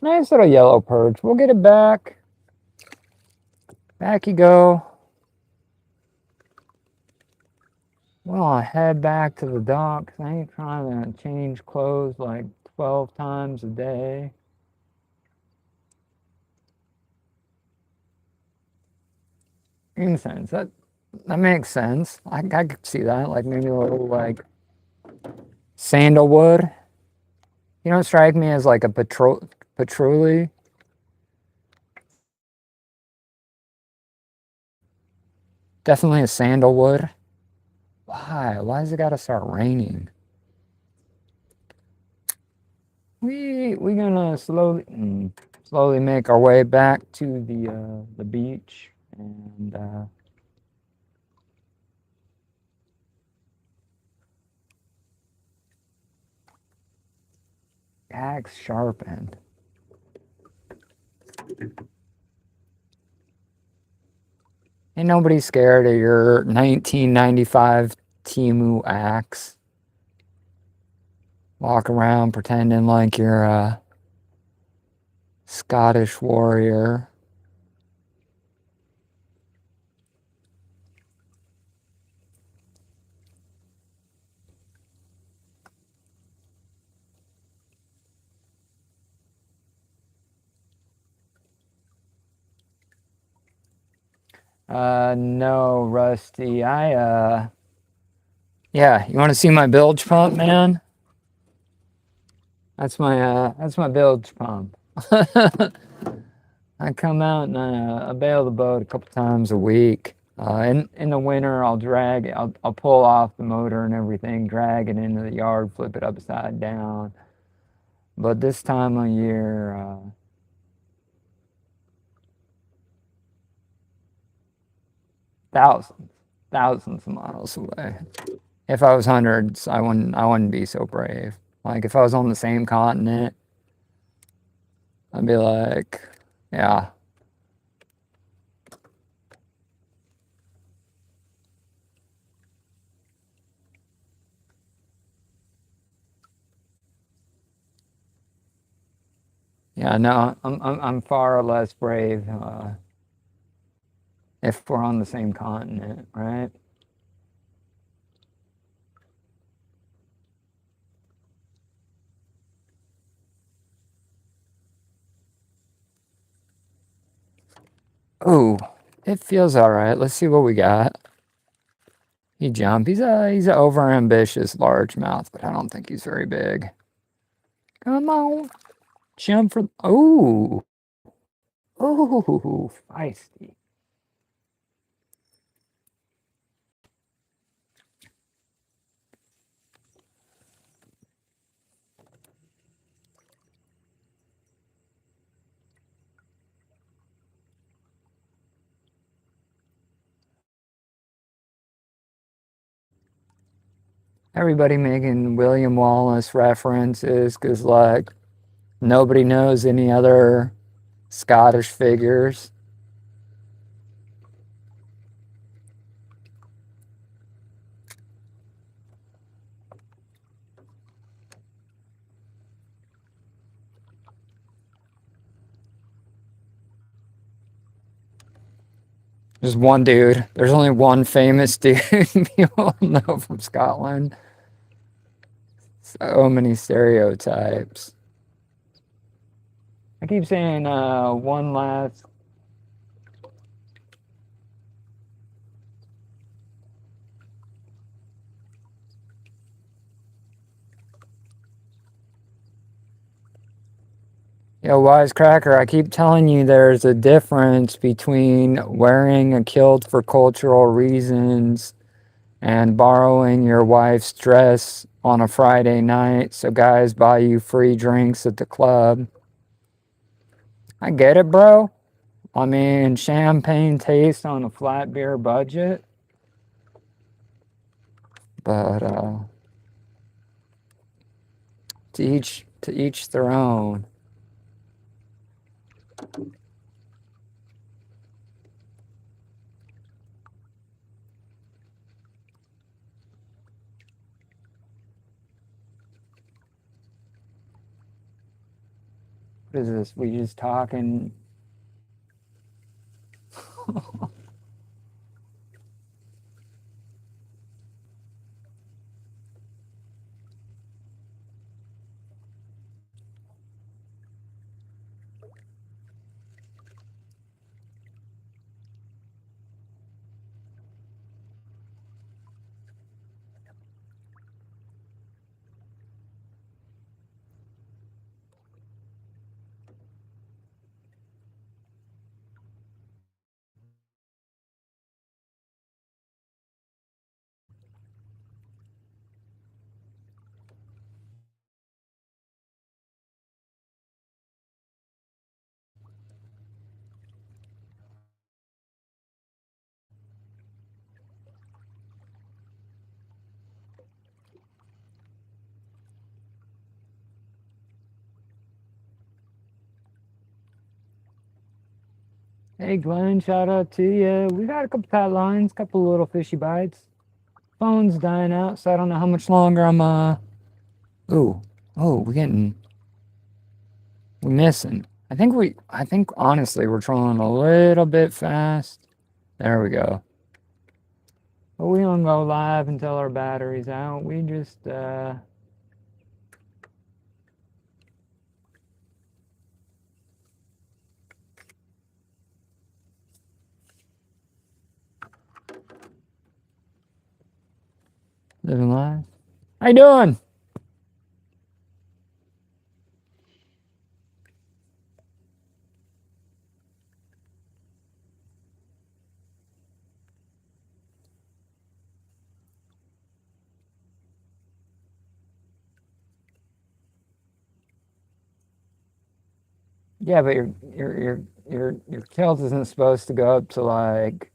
Nice little yellow perch. We'll get it back. Back you go. Well, I head back to the dock. I ain't trying to change clothes like 12 times a day. Incense. That makes sense. I could see that. Like maybe a little like sandalwood. You don't strike me as like a patchouli. Definitely a sandalwood. Why? Why does it gotta start raining? We gonna slowly make our way back to the beach and axe sharpened. Ain't nobody scared of your 1995 Timu axe. Walk around pretending like you're a Scottish warrior. No, Rusty. Yeah, you want to see my bilge pump, man? That's my bilge pump. I come out and I bail the boat a couple times a week. In the winter, I'll pull off the motor and everything, drag it into the yard, flip it upside down. But this time of year, thousands of miles away. If I was hundreds, I wouldn't be so brave. Like if I was on the same continent, I'd be like, yeah. Yeah, no, I'm far less brave if we're on the same continent, right? Oh, it feels all right. Let's see what we got. He jumped. He's a over ambitious largemouth, but I don't think he's very big. Come on, jump for. Oh, feisty. Everybody making William Wallace references because like nobody knows any other Scottish figures. There's one dude. There's only one famous dude people know from Scotland. So many stereotypes. I keep saying one last. Yo, wisecracker, I keep telling you there's a difference between wearing a kilt for cultural reasons and borrowing your wife's dress on a Friday night so guys buy you free drinks at the club. I get it, bro. I mean, champagne taste on a flat beer budget. But to each their own. What is this? We just talking Hey Glenn, shout out to you. We got a couple tight lines, couple little fishy bites. Phone's dying out, so I don't know how much longer I'm Ooh, we're missing. I think honestly we're trolling a little bit fast. There we go. But we don't go live until our battery's out. We just living live. How you doing? Yeah, but your kilt isn't supposed to go up to like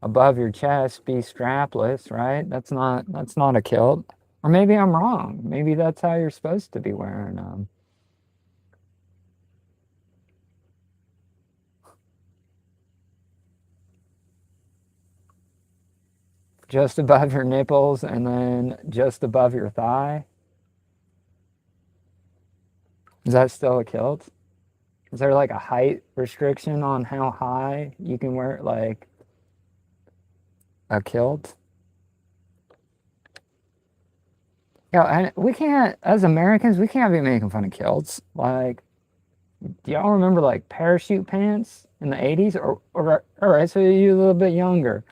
above your chest, be strapless, right? That's not a kilt. Or maybe I'm wrong. Maybe that's how you're supposed to be wearing them. Just above your nipples and then just above your thigh. Is that still a kilt? Is there like a height restriction on how high you can wear like a kilt? Yeah, and we can't, as Americans, we can't be making fun of kilts. Like, do y'all remember like parachute pants in the 80s? Or all right, so you're a little bit younger.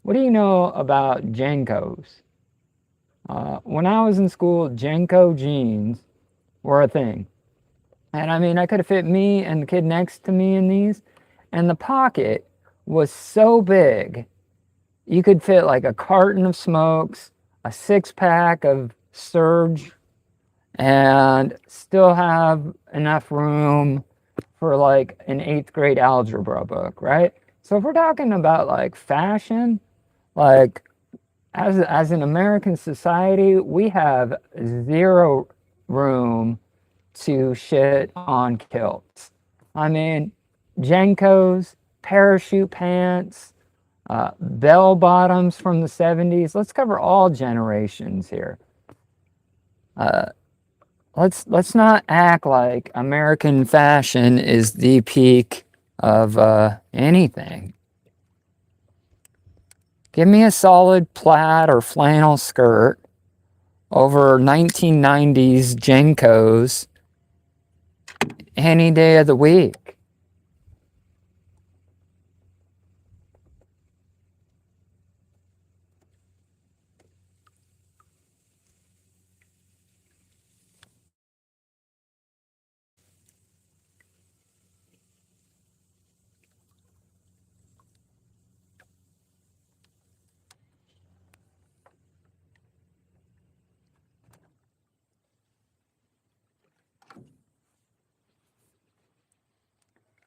What do you know about Jenkos? When I was in school, Jenko jeans were a thing. And I mean, I could have fit me and the kid next to me in these. And the pocket was so big, you could fit like a carton of smokes, a 6-pack of Surge, and still have enough room for like an 8th grade algebra book, right? So if we're talking about like fashion, like as an American society, we have zero room to shit on kilts. I mean, Jenkos, parachute pants, bell bottoms from the 70s. Let's cover all generations here. Let's not act like American fashion is the peak of anything. Give me a solid plaid or flannel skirt over 1990s Jenkos any day of the week.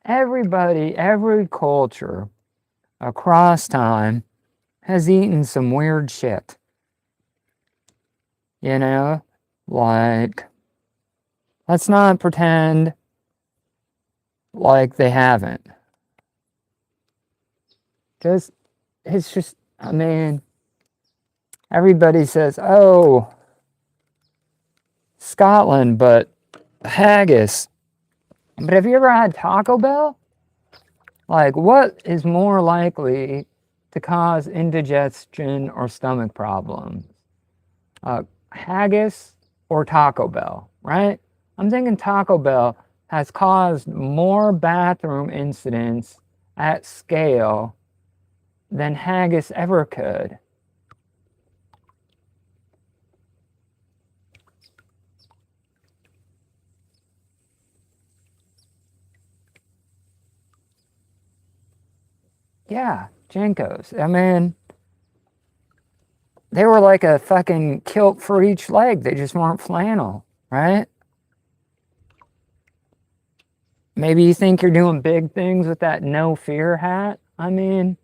Everybody, every culture across time has eaten some weird shit. You know? Like, let's not pretend like they haven't. Just, it's just, I mean, everybody says, oh, Scotland, but haggis. But have you ever had Taco Bell? Like, what is more likely to cause indigestion or stomach problems? Haggis or Taco Bell, right? I'm thinking Taco Bell has caused more bathroom incidents at scale than haggis ever could. Yeah, Jenkos. I mean, they were like a fucking kilt for each leg. They just weren't flannel, right? Maybe you think you're doing big things with that no fear hat. I mean,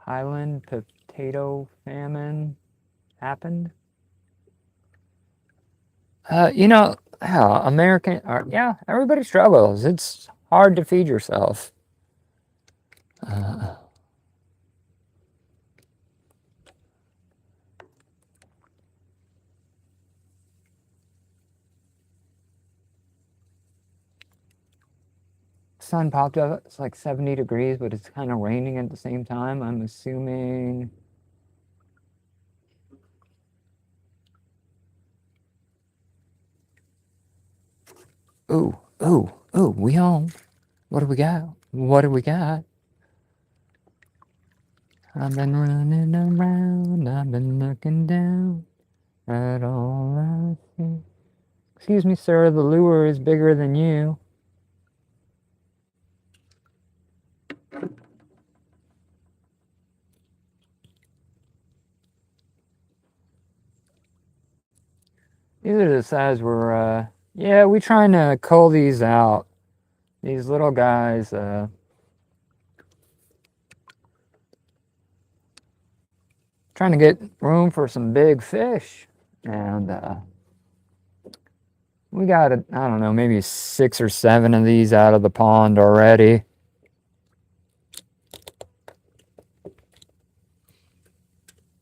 Highland potato famine happened. American, yeah, everybody struggles. It's hard to feed yourself. Sun popped up. It's like 70 degrees, but it's kind of raining at the same time. I'm assuming. Ooh, ooh, ooh, we home. What do we got? What do we got? I've been running around, I've been looking down at all I see. Excuse me, sir, the lure is bigger than you. These are the size we're, yeah, we trying to cull these out. These little guys, trying to get room for some big fish. And, we got, I don't know, maybe 6 or 7 of these out of the pond already.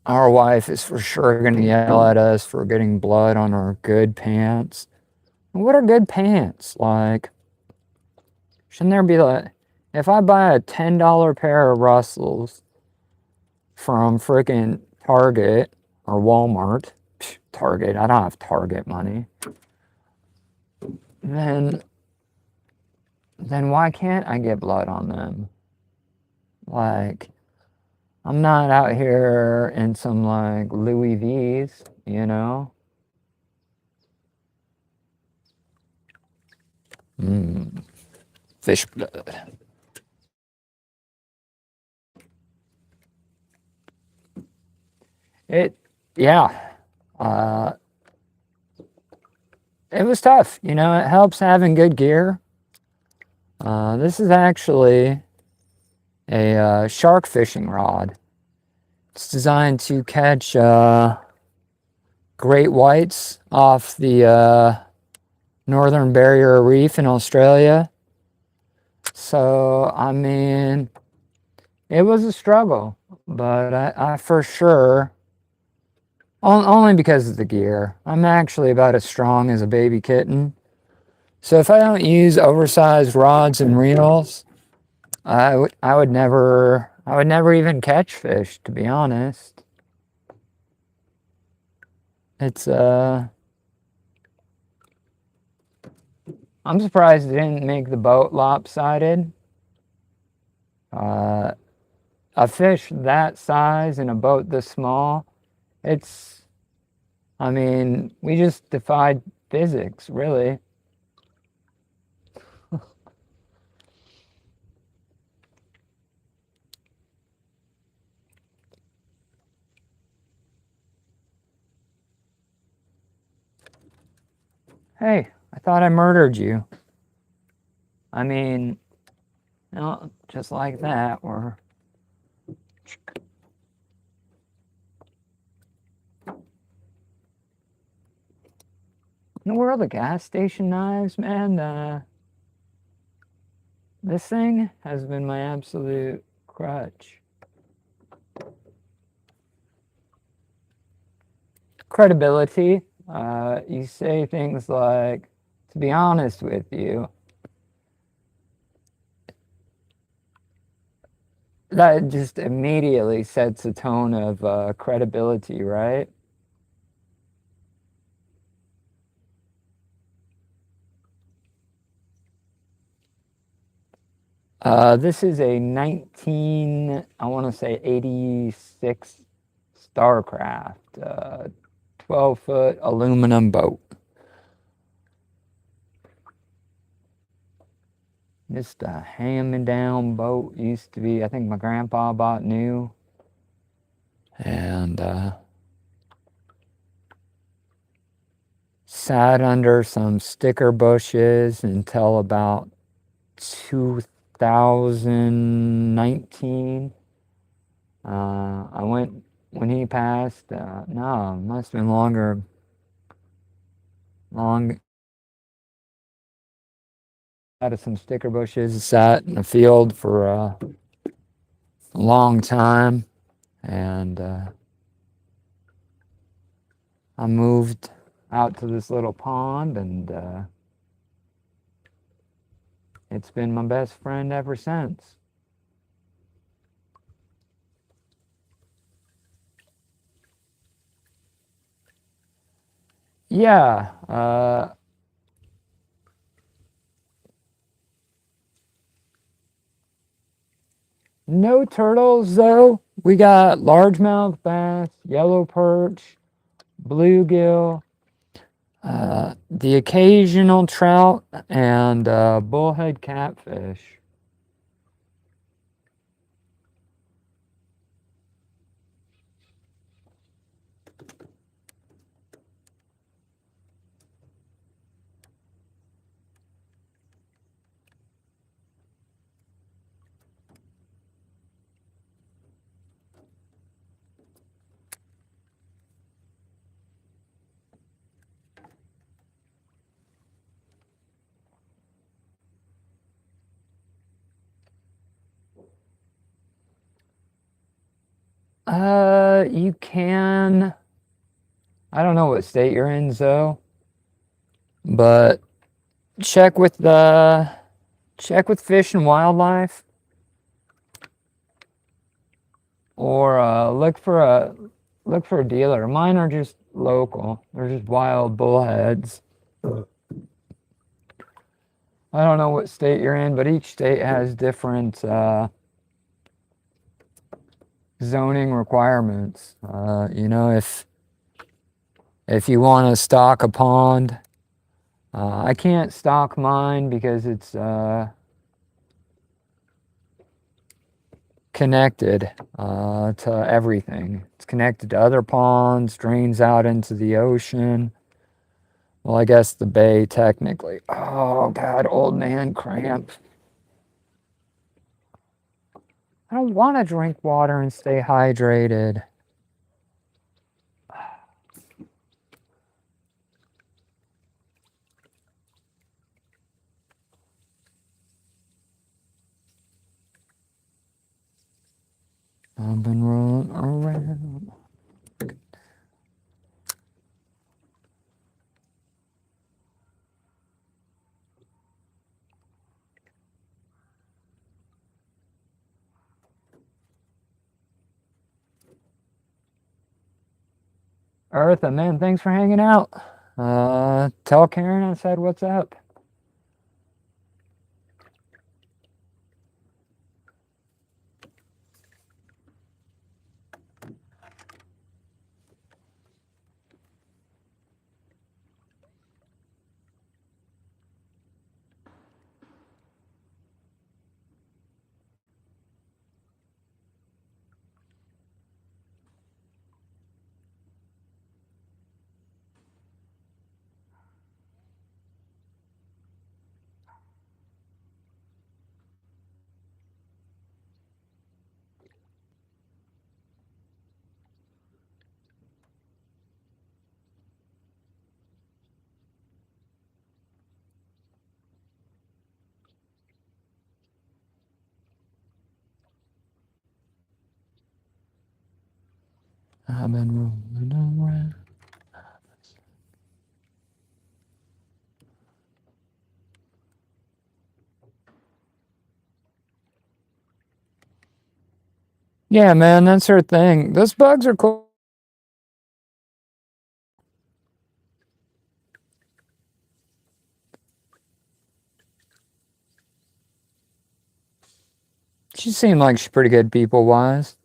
Our wife is for sure going to yell at us for getting blood on our good pants. What are good pants? Like, shouldn't there be like, if I buy a $10 pair of Russells from freaking Target or Walmart, Target, I don't have Target money, then why can't I get blood on them? Like, I'm not out here in some like Louis V's, you know? Fish blood. Yeah. It was tough. You know, it helps having good gear. This is actually a shark fishing rod. It's designed to catch great whites off the Northern Barrier Reef in Australia. So, I mean, it was a struggle, but I for sure, only because of the gear. I'm actually about as strong as a baby kitten. So if I don't use oversized rods and reels, I would never even catch fish, to be honest. It's I'm surprised it didn't make the boat lopsided. A fish that size in a boat this small, I mean, we just defied physics, really. Hey, I thought I murdered you. I mean, just like that, or... In the world of gas station knives, man, this thing has been my absolute crutch. Credibility. You say things like, to be honest with you, that just immediately sets a tone of credibility, right? This is a I want to say 86 Starcraft, 12-foot aluminum boat. Just a hand-me-down boat. Used to be, I think my grandpa bought new. And sat under some sticker bushes until about 2019. I went when he passed. No, must have been longer. Long. Out of some sticker bushes, sat in the field for a long time, and I moved out to this little pond, and it's been my best friend ever since. Yeah, no turtles though. We got largemouth bass, yellow perch, bluegill, the occasional trout, and bullhead catfish. You can. I don't know what state you're in, Zoe, but check with the check with Fish and Wildlife, or look for a dealer. Mine are just local. They're just wild bullheads. I don't know what state you're in, but each state has different zoning requirements. You know, if you want to stock a pond, I can't stock mine because it's connected to everything. It's connected to other ponds, drains out into the ocean. Well, I guess the bay technically. Oh God, old man cramp. I don't want to drink water and stay hydrated. I've been rolling around. Eartha, man, thanks for hanging out. Tell Karen I said what's up. I've been rolling around. Yeah, man, that's her thing. Those bugs are cool. She seemed like she's pretty good people-wise.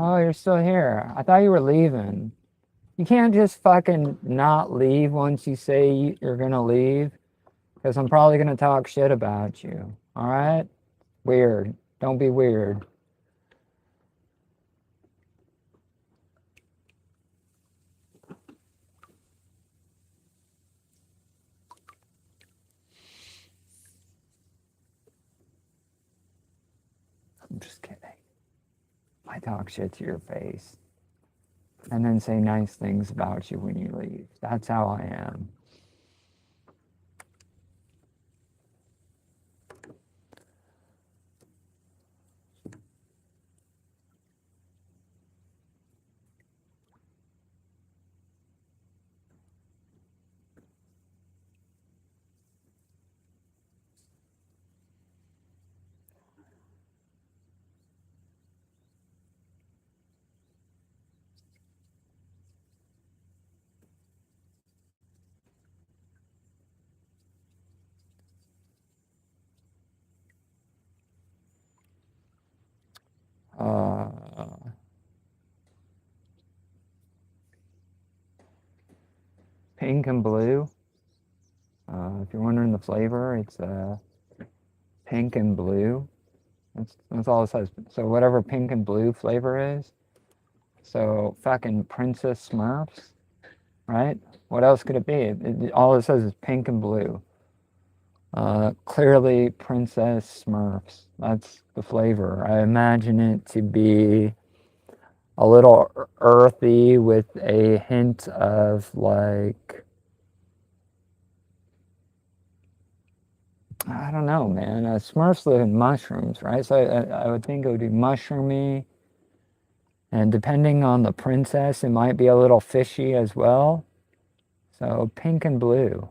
Oh, you're still here. I thought you were leaving. You can't just fucking not leave once you say you're gonna leave, because I'm probably gonna talk shit about you. All right? Weird. Don't be weird. I talk shit to your face. And then say nice things about you when you leave. That's how I am. Pink and blue. If you're wondering the flavor, it's pink and blue. That's all it says. So whatever pink and blue flavor is. So fucking Princess Smurfs, right? What else could it be? All it says is pink and blue. Clearly Princess Smurfs. That's the flavor. I imagine it to be a little earthy with a hint of like, I don't know, man. Smurfs live in mushrooms, right? So I would think it would be mushroomy. And depending on the princess, it might be a little fishy as well. So pink and blue.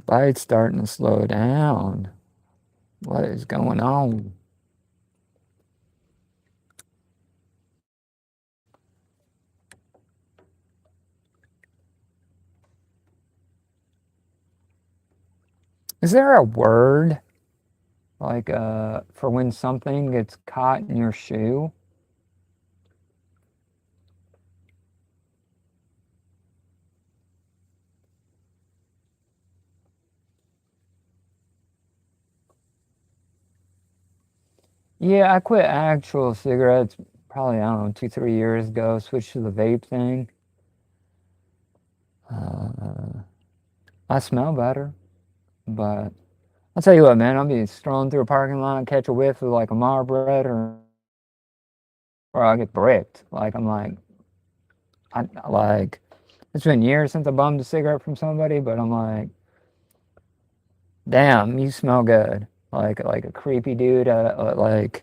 Bite's starting to slow down. What is going on? Is there a word like for when something gets caught in your shoe? Yeah, I quit actual cigarettes probably, I don't know, 2, 3 years ago. Switched to the vape thing. I smell better, but I'll tell you what, man. I'll be strolling through a parking lot, catch a whiff of like a Marlboro, or I'll get bricked. Like I'm like, like it's been years since I bummed a cigarette from somebody, but I'm like, damn, you smell good. Like a creepy dude, like